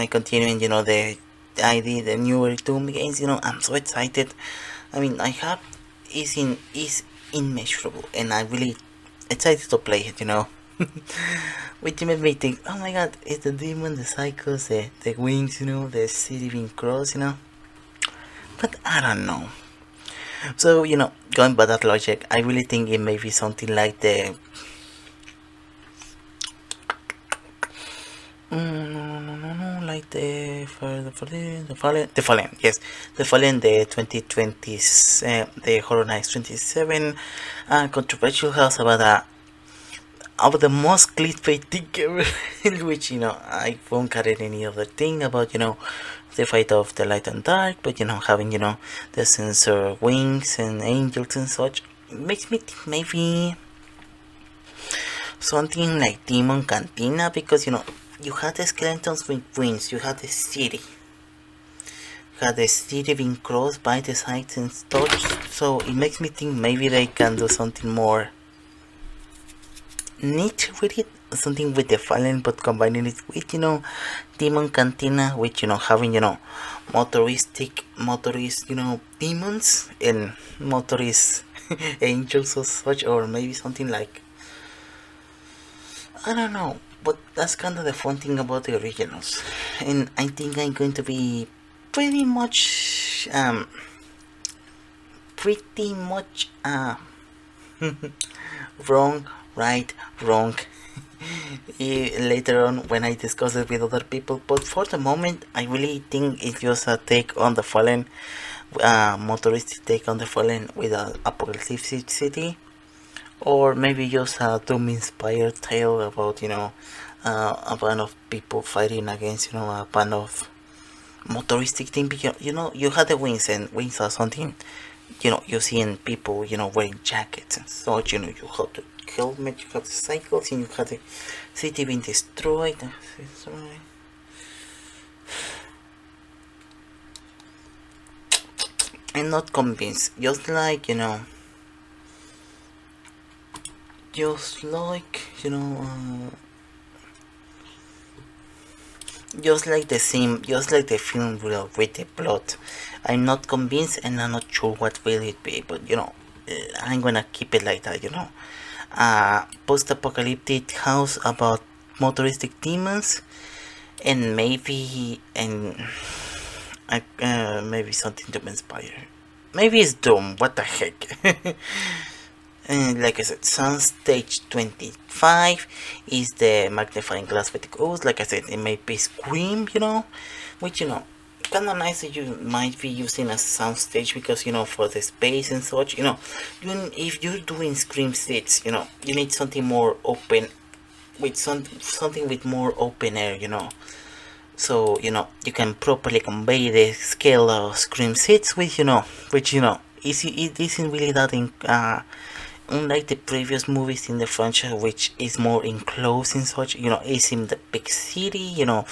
continuing the idea, the newer Doom games. I'm so excited. I mean, I have is immeasurable, and I'm really excited to play it. Which made me think, oh my god, it's the demon, the cycles, the wings, the city being crossed, But I don't know. So, going by that logic, I really think it may be something like the like the Fallen, yes, the Fallen, the 2020s, the Horror Nights 27, controversial house about the most clickbait thing ever, in which I won't carry any other thing about the fight of the light and dark, but having the sensor wings and angels and such. It makes me think maybe something like Demon Cantina, because you had the skeletons with wings, you had the city, being crossed by the sides and such. So it makes me think maybe they can do something more neat with it, something with the Fallen, but combining it with, Demon Cantina, with, having, motorist, demons and motorist angels or such, or maybe something like, I don't know, but that's kind of the fun thing about the originals, and I think I'm going to be pretty much, pretty much, wrong, right, wrong. Later on when I discuss it with other people, but for the moment, I really think it's just a take on the Fallen, motoristic take on the Fallen with an apocalyptic city, or maybe just a doom-inspired tale about a band of people fighting against a band of motoristic thing. Because you had the wings, and wings are something you see in people wearing jackets and such. You have the helmet, you have the cycles, and you have the city being destroyed. I'm not convinced. Just like just like the same, just like the film with the plot. I'm not convinced, and I'm not sure what will it be, but I'm gonna keep it like that. Post-apocalyptic house about motoristic demons, and maybe something to inspire. Maybe it's Doom. What the heck? And like I said, Soundstage 25 is the magnifying glass with the ghost. Like I said, it may be Scream, which kind of nice that you might be using a soundstage because for the space and such. If you're doing Scream sets, you need something more open, with something with more open air, so you can properly convey the scale of Scream sets with which it isn't really that unlike the previous movies in the franchise, which is more enclosed and such. It's in the big city. You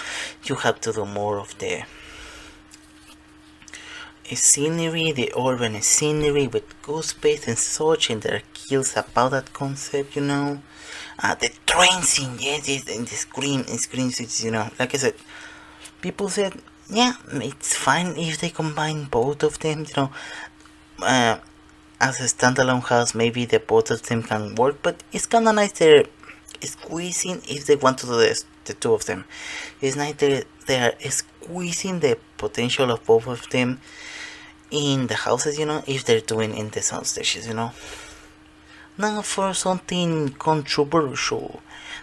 have to do more of the scenery, the urban scenery with ghost space and such, and there are kills about that concept. The train scene, yes, in the screen cities. Like I said, people said, yeah, it's fine if they combine both of them. As a standalone house, maybe the both of them can work, but it's kind of nice they're squeezing, if they want to do this, the two of them. It's nice they are squeezing the potential of both of them in the houses, if they're doing in the sound stations. Now for something controversial.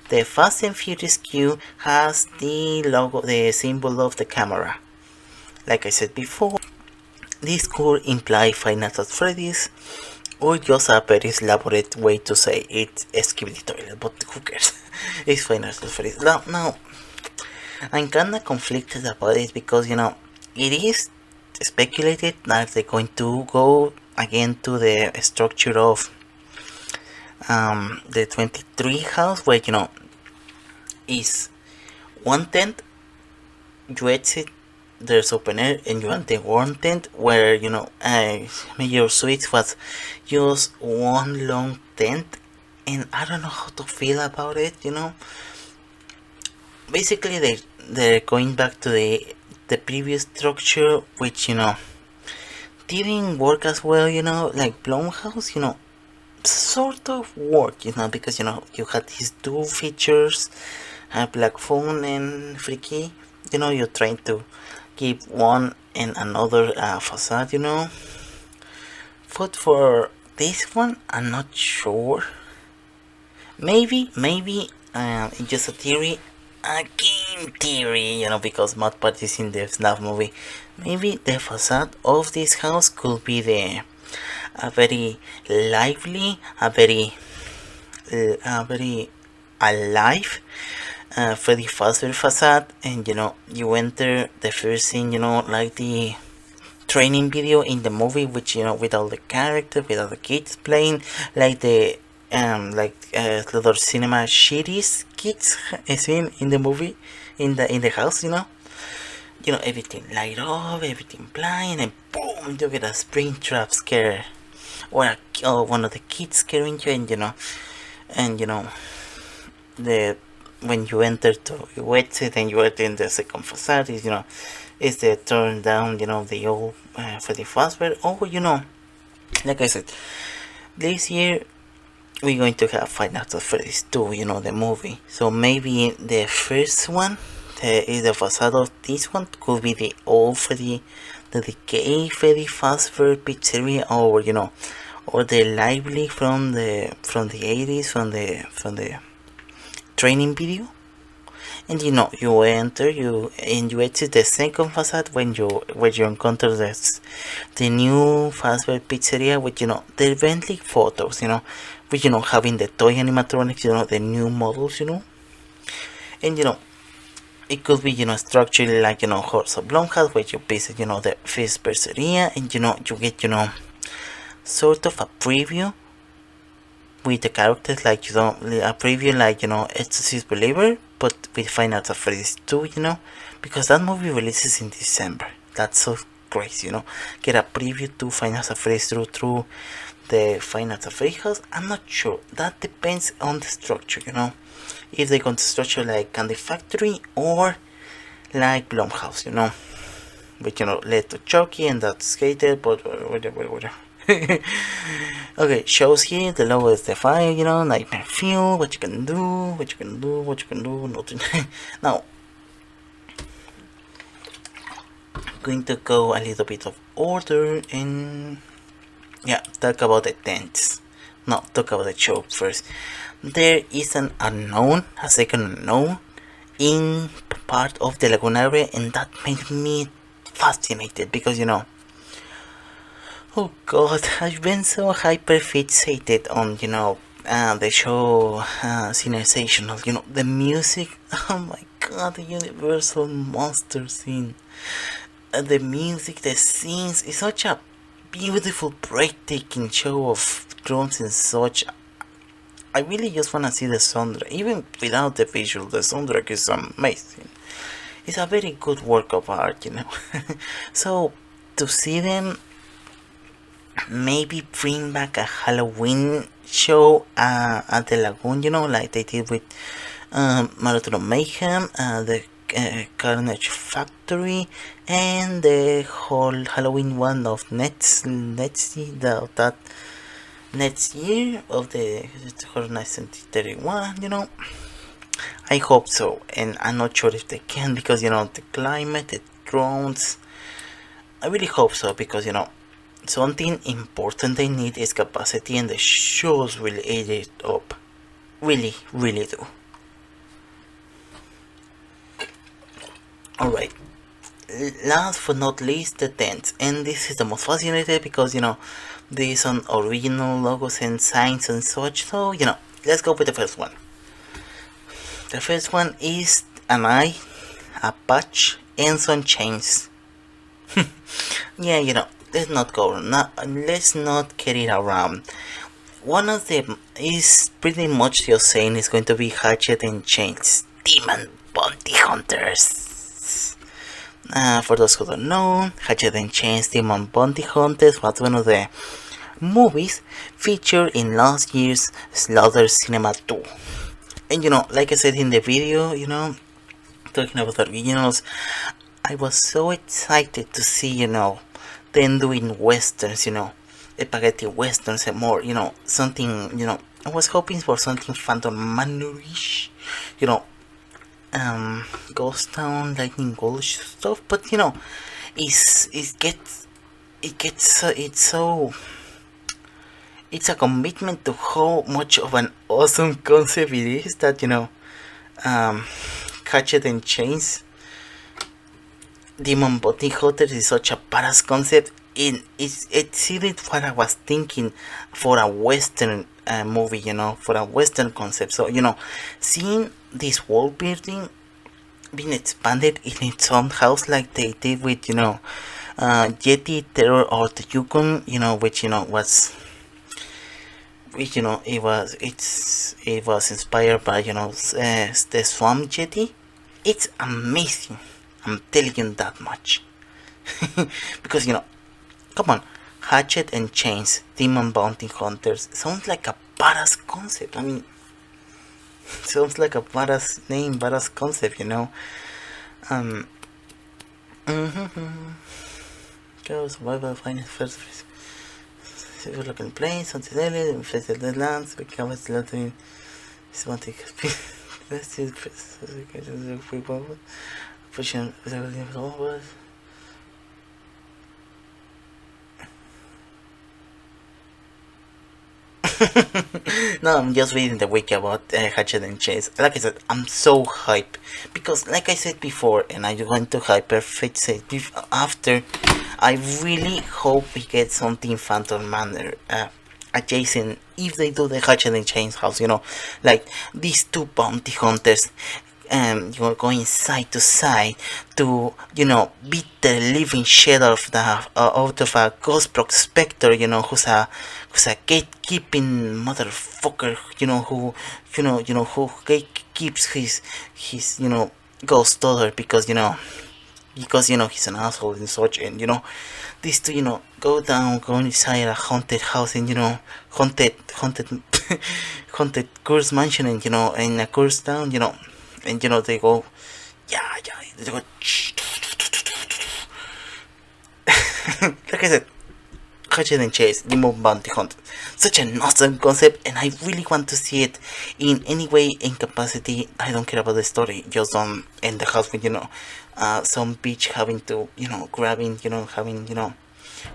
The Fast and Furious queue has the logo, the symbol of the camera. Like I said before, this could imply Five Nights at Freddy's, or just a very elaborate way to say it's Skibidi Toilet, but who cares? It's Five Nights at Freddy's. Now, I'm kinda conflicted about it because, it is speculated that they're going to go again to the structure of the 23 house, where, is 1/10, you exit, there's open air, and you enter 1/10, where Major Suites was just one long tent, and I don't know how to feel about it. Basically they're going back to the previous structure, which didn't work as well, like Blumhouse, sort of worked, because you had these two features, Black Phone and Freaky. You're trying to keep one and another facade, but for this one, I'm not sure. Maybe it's just a theory, a game theory, because Matt Part is in the FNAF movie. Maybe the facade of this house could be a very lively, a very alive Freddy Fazbear facade, and you enter the first scene, like the training video in the movie, which with all the characters, with all the kids playing, like the little cinema shitties kids scene in the movie, in the house, everything light up, everything blind, and boom, you get a spring trap scare, or one of the kids scaring you, and the when you enter to your exit and you are in the second facade is is the turn down the old Freddy Fazbear. Or like I said, this year we're going to have Five Nights at Freddy's 2, the movie. So maybe the first one, the facade of this one could be the old Freddy, the decay Freddy Fazbear Pizzeria, or or the lively from the 80s, from the training video. And you enter, you exit the second facade when you encounter the new Fazbear Pizzeria with the Bentley photos, with having the toy animatronics, the new models, and it could be structurally like Horse of Blumhouse, where you visit the first pizzeria, and you get sort of a preview with the characters, like a preview like Exorcist Believer, but with Five Nights at Freddy's 2, because that movie releases in December. That's so crazy, get a preview to Five Nights at Freddy's through the Five Nights at Freddy's house. I'm not sure, that depends on the structure, if they going to structure like Candy Factory or like Blumhouse, but led to Chucky and that skater, but whatever. Okay, shows here, the logo is the fire, Nightmare Fuel, what you can do, nothing. Now, going to go a little bit of order and talk about the tents. No, talk about the show first. There is an unknown, a second unknown, in part of the Lagoon area, and that made me fascinated because oh god, I've been so hyper fixated on the show Sensational, the music. Oh my god, the Universal Monster scene, the music, the scenes, is such a beautiful, breathtaking show of drones and such. I really just wanna see the soundtrack, even without the visual. The soundtrack is amazing. It's a very good work of art, So to see them maybe bring back a Halloween show at the Lagoon, like they did with Marathon of Mayhem, the Carnage Factory, and the whole Halloween one of next year of the Horror Nights 2031, I hope so, and I'm not sure if they can because the climate, the drones. I really hope so because something important they need is capacity, and the shows will eat it up. Really, really do. Alright, last but not least, the tents. And this is the most fascinating because, these on original logos and signs and such. So, let's go with the first one. The first one is an eye, a patch, and some chains. Yeah, let's not go. Let's not carry it around. One of them is pretty much just saying it's going to be Hatchet and Chains, Demon Bounty Hunters. For those who don't know, Hatchet and Chains, Demon Bounty Hunters was one of the movies featured in last year's Slaughter Cinema 2. And like I said in the video, talking about the originals, I was so excited to see, them doing westerns, spaghetti westerns and more, something, I was hoping for something Phantom Manor-ish, Ghost Town, Lightning Bolt stuff, but it's a commitment to how much of an awesome concept it is that Hatchet and Chains, Demon Bounty Hunters is such a badass concept. It's exceeded what I was thinking for a western movie, for a western concept. So seeing this world building being expanded in its own house like they did with Yeti Terror or the Yukon, which was it was inspired by the Swamp Yeti. It's amazing, I'm telling you that much. Because come on, Hatchet and Chains, Demon Bounty Hunters sounds like a badass concept. I mean, Sounds like a badass name, badass concept, you know. Um. Mm-hmm. Go survival finance first. If you look in planes, on the daily, face the lands, we cover the letter. This one take. Let's see the people. Pushing the No, I'm just reading the wiki about Hatchet and Chase. Like I said, I'm so hyped because, like I said before, and I'm going to hyperfixate after. I really hope we get something Phantom Manor adjacent if they do the Hatchet and Chains house. You know, like these two bounty hunters you're going side to side to, you know, beat the living shit out of a ghost prospector, you know, who's a gatekeeping motherfucker, you know, who gatekeeps his ghost daughter because he's an asshole and such. And these two, go inside a haunted house, and haunted haunted curse mansion, and in a curse town, and they go, yeah, they go, like I said, Hatchet and Chase, Remote Bounty Hunt. Such an awesome concept, and I really want to see it in any way, in capacity. I don't care about the story, just in the house with, some bitch having to, grabbing, having,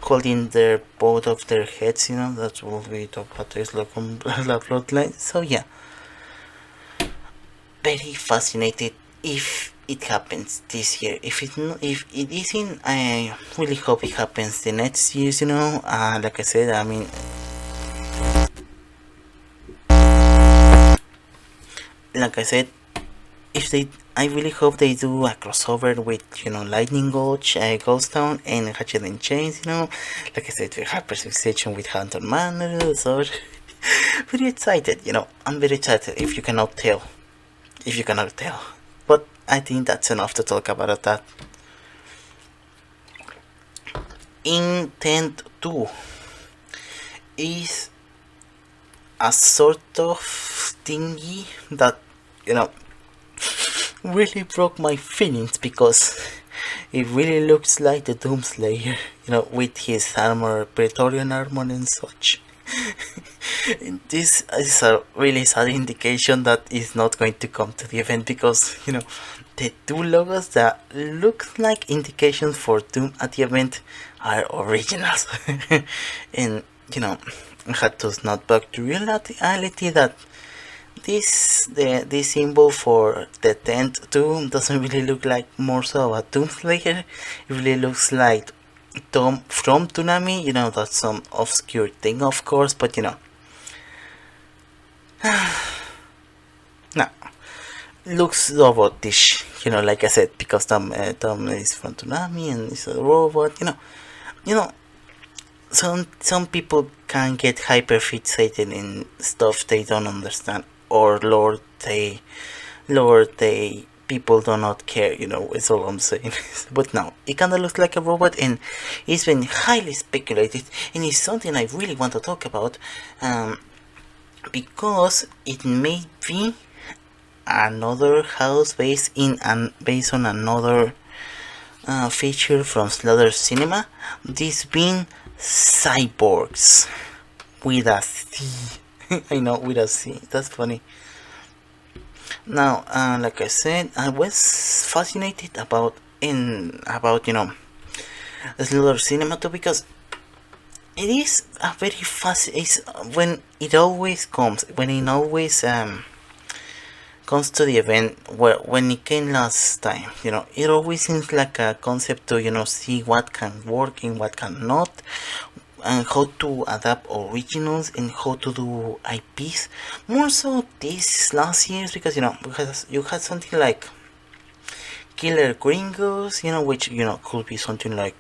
holding their both of their heads, that's what we talk about is like on the plotline. So yeah, very fascinated if it happens this year. If it isn't, I really hope it happens the next years. Like I said, I mean, like I said, if they, I really hope they do a crossover with Lightning Gulch, Ghost Town, and Hatchet and Chains. Like I said, the hyperfixation with Hunter Manor. So very excited. I'm very excited. If you cannot tell, but I think that's enough to talk about that. Intent 2 is a sort of thingy that really broke my feelings because it really looks like the Doomslayer, with his armor, Praetorian armor and such. This is a really sad indication that is not going to come to the event because the two logos that look like indications for Doom at the event are originals. And I had to snap back to reality that this symbol for the 10th Doom doesn't really look like more so a Doomslayer. It really looks like Tom from Toonami. That's some obscure thing, of course, but no, looks robotish, like I said, because Tom is from Toonami and is a robot. Some people can get hyperfixated in stuff they don't understand, or they people do not care, is all I'm saying. But no, it kinda looks like a robot, and it's been highly speculated, and it's something I really want to talk about, because it may be another house based on another feature from Slaughter Cinema. This being cyborgs with a C. I know, with a C. That's funny. Now, like I said, I was fascinated about Slaughter Cinema too, because it is a very fast. It's when it always comes to the event, when it came last time. It always seems like a concept to see what can work and what cannot, and how to adapt originals and how to do IPs. More so this last year, because because you had something like Killer Gringos, which could be something like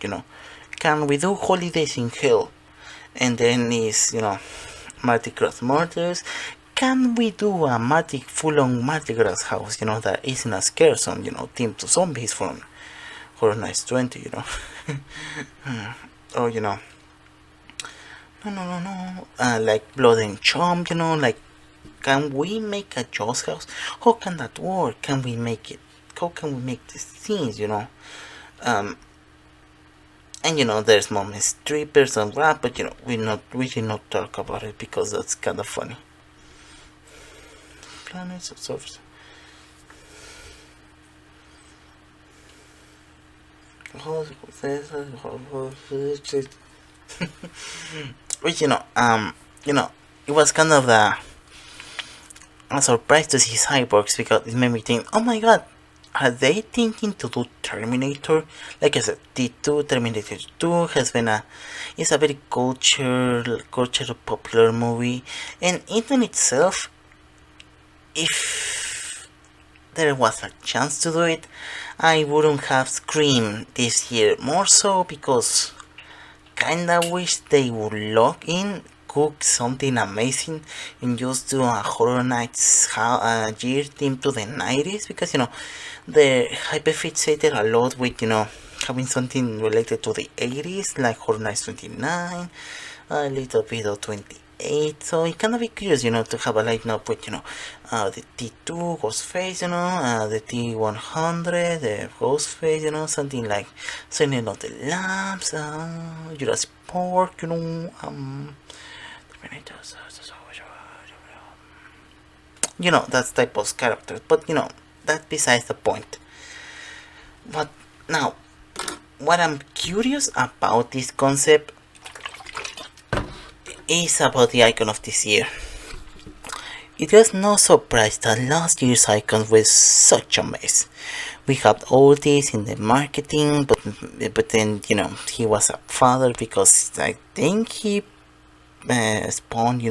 can we do Holidays in Hell, and then is Mardi Gras Murders. Can we do a full-on Mardi Gras house, that isn't a scare zone, themed to zombies from Horror Nights 20, or no, like Blood and Chomp, like can we make a Jaws house? How can that work? Can we make it? How can we make these things? Um, and there's mommy strippers and rap, but we did not talk about it because that's kind of funny. Planets of surface. Which it was kind of a surprise to see cyborgs because it made me think, oh my god, are they thinking to do Terminator? Like I said, T2, Terminator 2 has been it's a very culture popular movie, and in itself, if there was a chance to do it, I wouldn't have screamed this year. More so because kinda wish they would log in, cook something amazing, and just do a Horror Nights year theme to the 90s, because they're hyperfixated a lot with having something related to the 80s, like Horror Nights 29, a little bit of 28. So it kind of be curious to have a lineup with the T2 Ghostface, the T100 the Ghostface, something like Silent of the Lambs, Jurassic Park, that type of characters. But that's besides the point. But now, what I'm curious about this concept is about the icon of this year. It was no surprise that last year's icon was such a mess. We had all this in the marketing, but then he was a father, because I think he spawned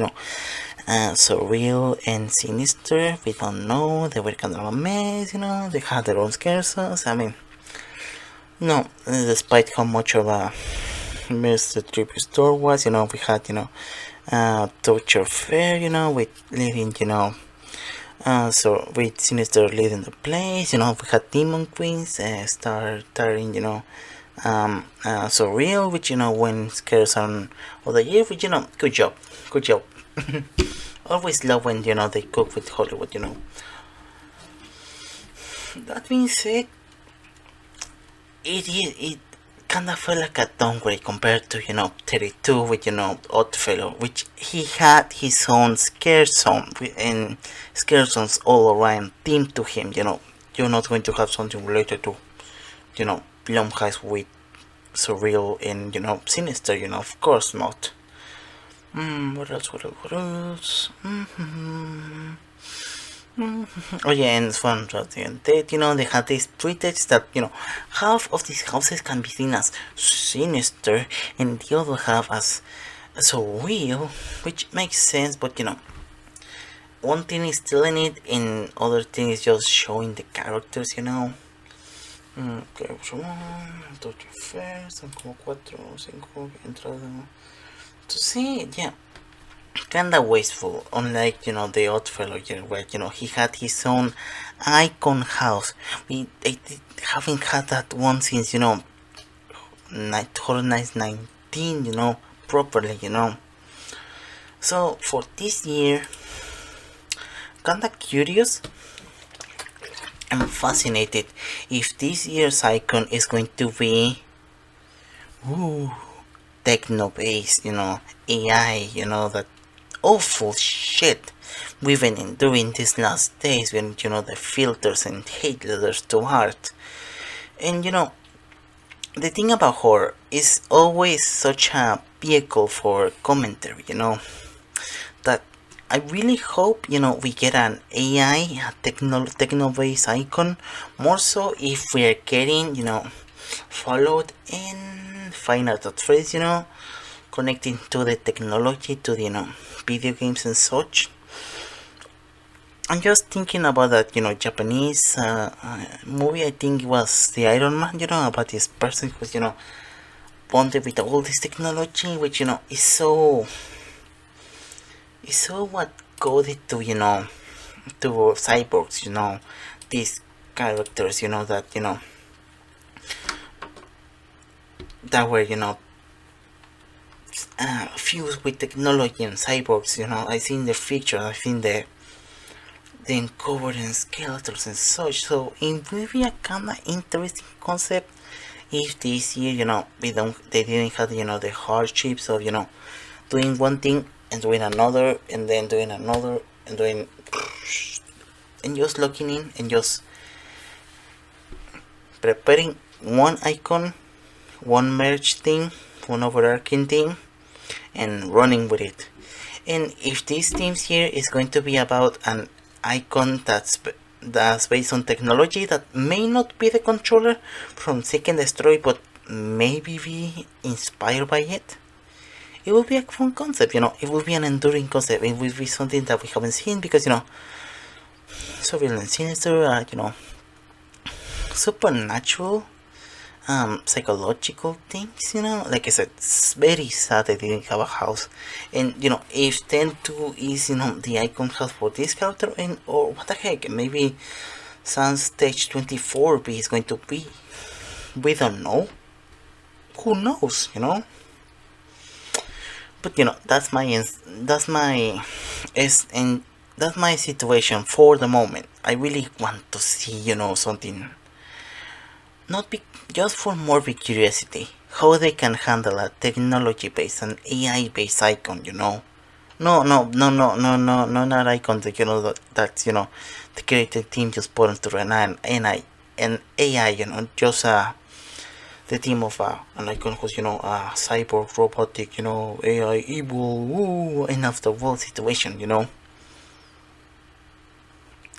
surreal and sinister. We don't know. They were kind of a mess. They had their own scare zones. I mean, no, despite how much of a mess the tribute store was, we had torture fair, with leading, so with Sinister leading the place, we had Demon Queens starring, Surreal, which win scares on of the year, which good job. Always love when they cook with Hollywood. That being said, it kind of felt like a downgrade compared to 32 with Oddfellow, which he had his own scare zone and scare zones all around themed to him. You're not going to have something related to Blumhouse with Surreal and Sinister. Of course not. What else? Oh yeah, and it's fun at the end. They had this pretext that half of these houses can be seen as sinister and the other half as surreal, which makes sense. But one thing is telling it, and other thing is just showing the characters. Okay, Torture Fair, son como 4 o 5 entrada. To see, yeah, kinda wasteful. Unlike the Oddfellow here, where he had his own icon house. They haven't had that one since Horror Nights 19, properly, So for this year, kinda curious. I'm fascinated if this year's icon is going to be techno based, AI, that awful shit we've been enduring these last days when the filters and hate letters to art. And the thing about horror is always such a vehicle for commentary, that I really hope we get an AI, a techno based icon, more so if we're getting followed in fine art at first, connecting to the technology, to the video games and such. I'm just thinking about that Japanese movie. I think it was the Iron Man, about this person who's bonded with all this technology, which is so what coded to to cyborgs, these characters, that were fused with technology and cyborgs. I seen the picture, I seen the then covered in skeletons and such. So it will be a kind of interesting concept if this year, they didn't have, the hardships of, doing one thing and doing another and then doing another and doing and just looking in and just preparing one icon, one merge thing, one overarching thing, and running with it. And if this themes here is going to be about an icon that's based on technology that may not be the controller from Seek and Destroy, but maybe be inspired by it, it will be a fun concept. It will be an enduring concept. It will be something that we haven't seen because surveillance sinister, supernatural, psychological things, like I said, it's very sad they didn't have a house. And if 10-2 is the icon house for this character, and or what the heck, maybe some stage 24B is going to be, we don't know, who knows, but that's my that's my situation for the moment. I really want to see something, not be just for morbid curiosity, how they can handle a technology based and AI based icon. No, not icon that that's the creative team just put into an AI, just the team of an icon who's a cyborg robotic AI evil end of the world situation.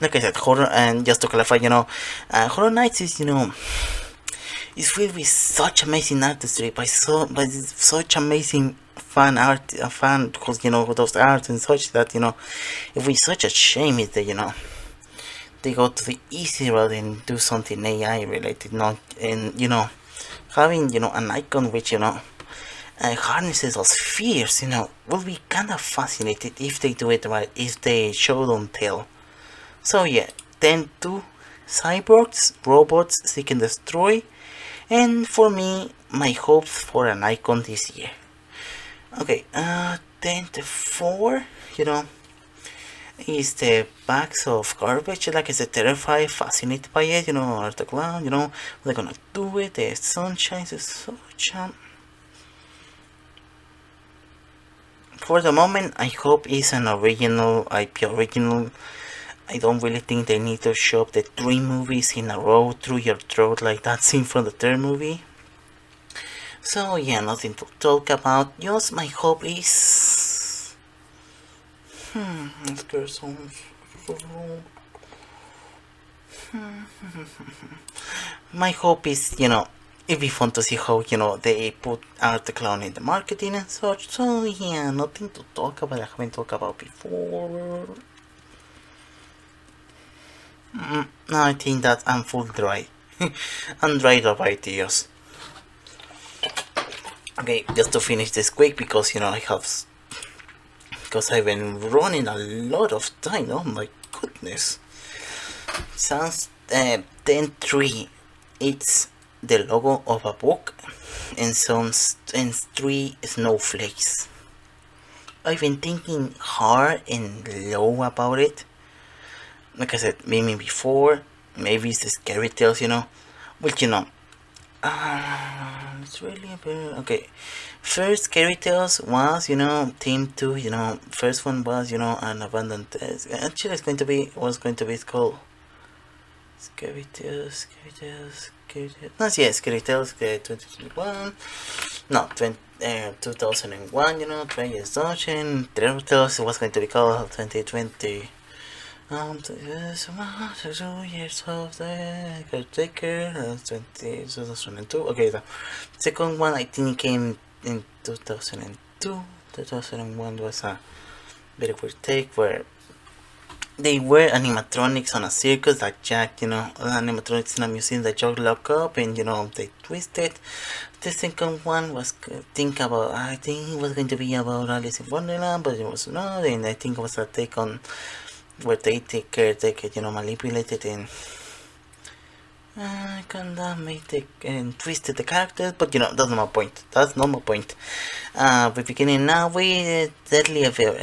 Like I said, horror, and just to clarify, Horror Nights is it's filled with such amazing artistry by such amazing fan art, fan who's who does art and such that it would be such a shame if they go to the easy route and do something AI related, not and having an icon which harnesses those fears, will be kind of fascinated if they do it right, if they show don't tell. So yeah, 10-2 cyborgs, robots, seek and destroy, and for me, my hopes for an icon this year. Okay, 10-4, is the bags of garbage. Like I said, terrified, fascinated by it, or the clown, they're gonna do it, the sunshine, the sunshine. For the moment, I hope it's an original IP original. I don't really think they need to shove the 3 movies in a row through your throat like that scene from the 3rd movie. So yeah, nothing to talk about. Just my hope is... my hope is, it'd be fun to see how, they put Art the Clown in the marketing and such. So yeah, nothing to talk about I haven't talked about before. I think that I'm full dry. I'm dried of ideas. Okay, just to finish this quick because because I've been running a lot of time. Oh my goodness. Sounds 10-3. It's the logo of a book and some 3 snowflakes. I've been thinking hard and low about it. Like I said, maybe before, maybe it's the scary tales, which it's really a bit okay. First scary tales was team 2, first one was an abandoned actually it's going to be it's called scary tales no, yeah, scary tales 2021 no 2001, 3 years dungeon. Terror tales was going to be called 2020. 2 years of the caretaker, 2002. Okay, the second one I think came in 2002. 2001 was a very weird take where they were animatronics on a circus that Jack, animatronics in a museum that Jack locked up and they twisted. The second one was I think it was going to be about Alice in Wonderland, but it was not, and I think it was a take on where they take care, manipulated and kinda made and twisted the characters, but that's not my point. That's not my point. We're beginning now with Deadly Affair.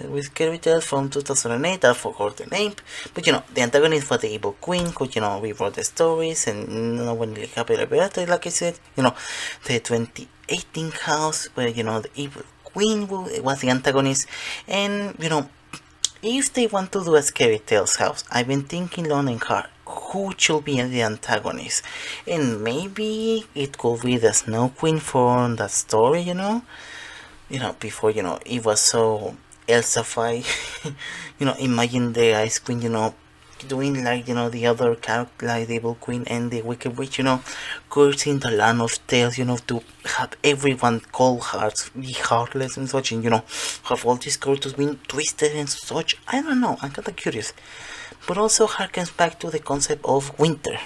with Scary Tales from 2008. I forgot the name, but the antagonist was the evil queen, who we wrote the stories and no one really happy about it. Like I said, the 2018 house where the evil queen was the antagonist, and if they want to do a Scary Tales house, I've been thinking long and hard who should be the antagonist, and maybe it could be the Snow Queen from that story, before it was so Elsa-fied. Imagine the Ice Queen, doing like the other character, like the Evil Queen and the Wicked Witch, cursing the land of tales, to have everyone cold hearts, be heartless and such, and have all these characters being twisted and such. I don't know, I'm kinda curious, but also harkens back to the concept of winter,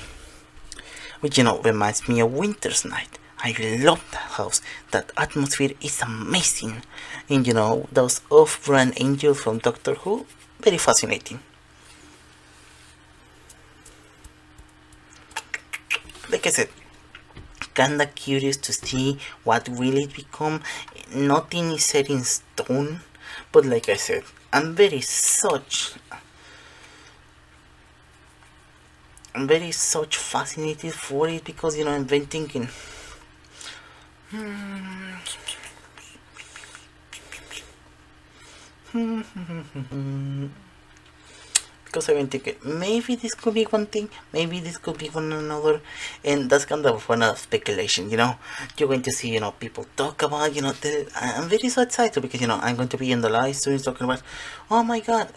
which reminds me of Winter's Night. I love that house. That atmosphere is amazing. And those off-brand angels from Doctor Who, very fascinating. Like I said, kinda curious to see what will it become. Nothing is set in stone, but like I said, I'm very fascinated for it, because I've been thinking because I've been thinking maybe this could be one thing, maybe this could be one another, and that's kind of one of speculation. You're going to see people talk about I'm very so excited, because I'm going to be in the live streams talking about, oh my god,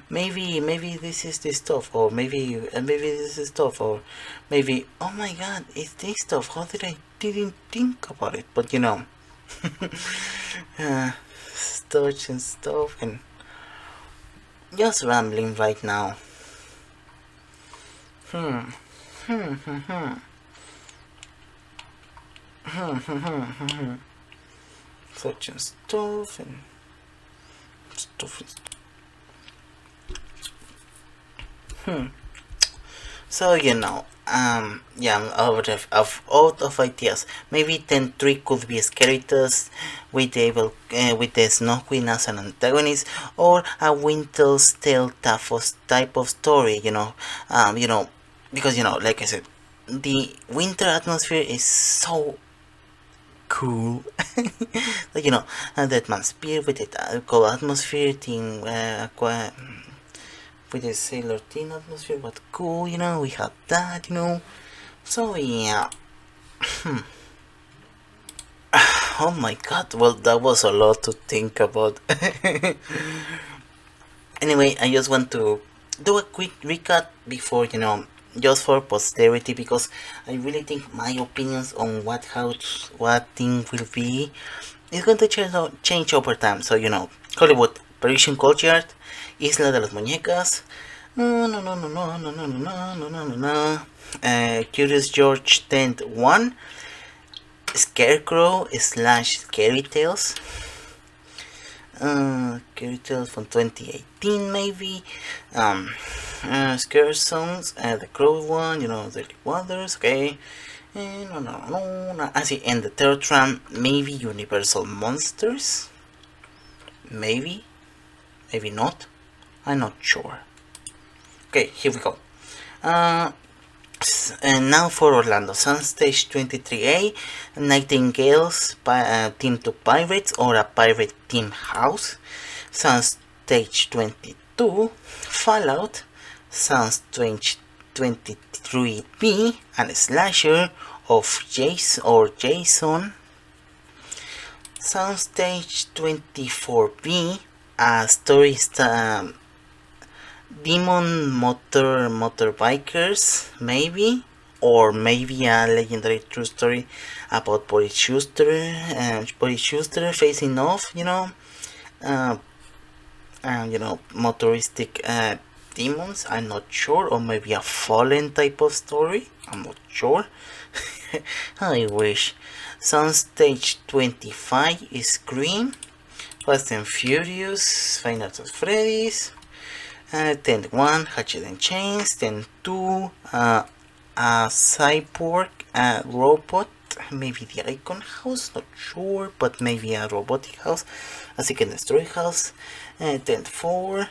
maybe this is this stuff, or maybe this is stuff, or maybe, oh my god, it's this stuff, how did I didn't think about it, but stuff and stuff, and just rambling right now. Such and stuff and stuff. So yeah, I'm out of ideas. Maybe then 3 could be Scary Tales with the Snow Queen as an antagonist, or a Winter's Tale type of story. Because like I said, the winter atmosphere is so cool. Like that man's spear with the cold atmosphere thing. With the Sailor Team atmosphere, what cool, we have that, so yeah. Oh my god, well, that was a lot to think about. Anyway, I just want to do a quick recap before, just for posterity, because I really think my opinions on what thing will be is going to change over time. So, Hollywood, Parisian Courtyard, Isla de las Muñecas, Curious George Tent 1, Scarecrow / Scary Tales, Scary Tales from 2018 maybe, Scare Songs, the Crow one, the Waters, okay, I see, and the third one, maybe Universal Monsters, maybe not, I'm not sure. Okay, here we go. And now for Orlando, Soundstage 23A, Nightingales Team to Pirates, or a Pirate Team House. Soundstage 22, Fallout. Soundstage 23B, and Slasher of Jason. Soundstage 24B, a story Demon Motorbikers, maybe, or maybe a legendary true story about Boris Schuster facing off, motoristic demons. I'm not sure, or maybe a Fallen type of story. I'm not sure. I wish. Soundstage 25 is Scream, Fast and Furious, Five Nights at Freddy's. 10-1, Hatchet and Chains. 10-2, a cyborg robot maybe the icon house, not sure, but maybe a robotic house, a seek and destroy house, then 4,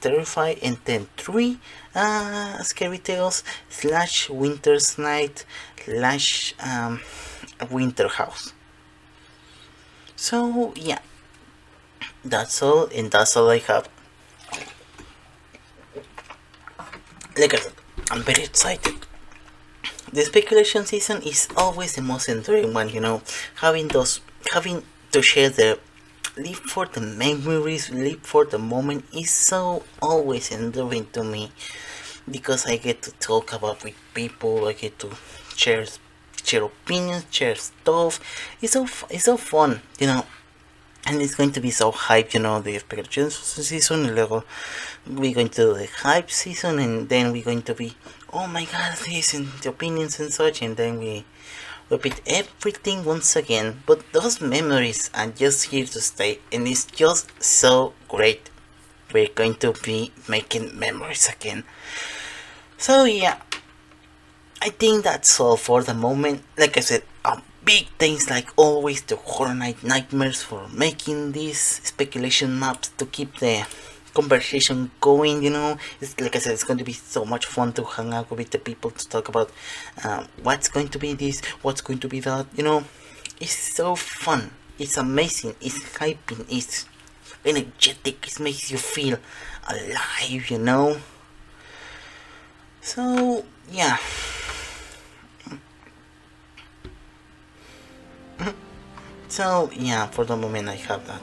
terrify, and then 3, scary tales / winter's night / winter house. So yeah, that's all, and that's all I have. Like I said, I'm very excited. The speculation season is always the most enduring one, having to share the live for the memories, live for the moment is so always enduring to me, because I get to talk about with people, I get to share opinions, share stuff. It's so fun, and it's going to be so hype, the speculation season, and luego we're going to do the hype season, and then we're going to be, oh my god, this and the opinions and such, and then we repeat everything once again. But those memories are just here to stay, and it's just so great. We're going to be making memories again. So yeah, I think that's all for the moment. Like I said, big things like always to Horror Night Nightmares for making these speculation maps to keep the conversation going. It's like I said, it's going to be so much fun to hang out with the people to talk about what's going to be this, what's going to be that. It's so fun, it's amazing, it's hyping, it's energetic, it makes you feel alive. So yeah. So yeah, for the moment I have that,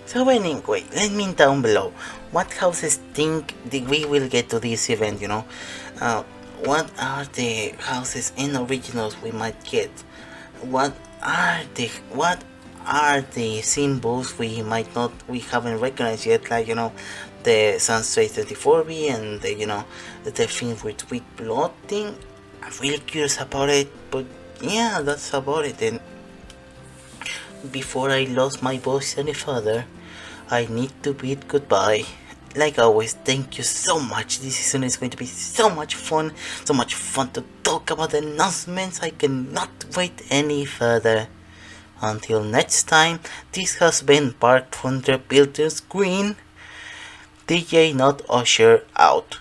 So anyway, let me down below what houses think we will get to this event, what are the houses and originals we might get? What are the symbols we haven't recognized yet, like the Sunstray 34B and the thing with weak blood thing. I'm really curious about it, but yeah, that's about it. And before I lost my voice any further, I need to bid goodbye. Like always, thank you so much. This season is going to be so much fun to talk about the announcements. I cannot wait any further. Until next time, this has been Park from the Builder Screen. DJ Not Usher out.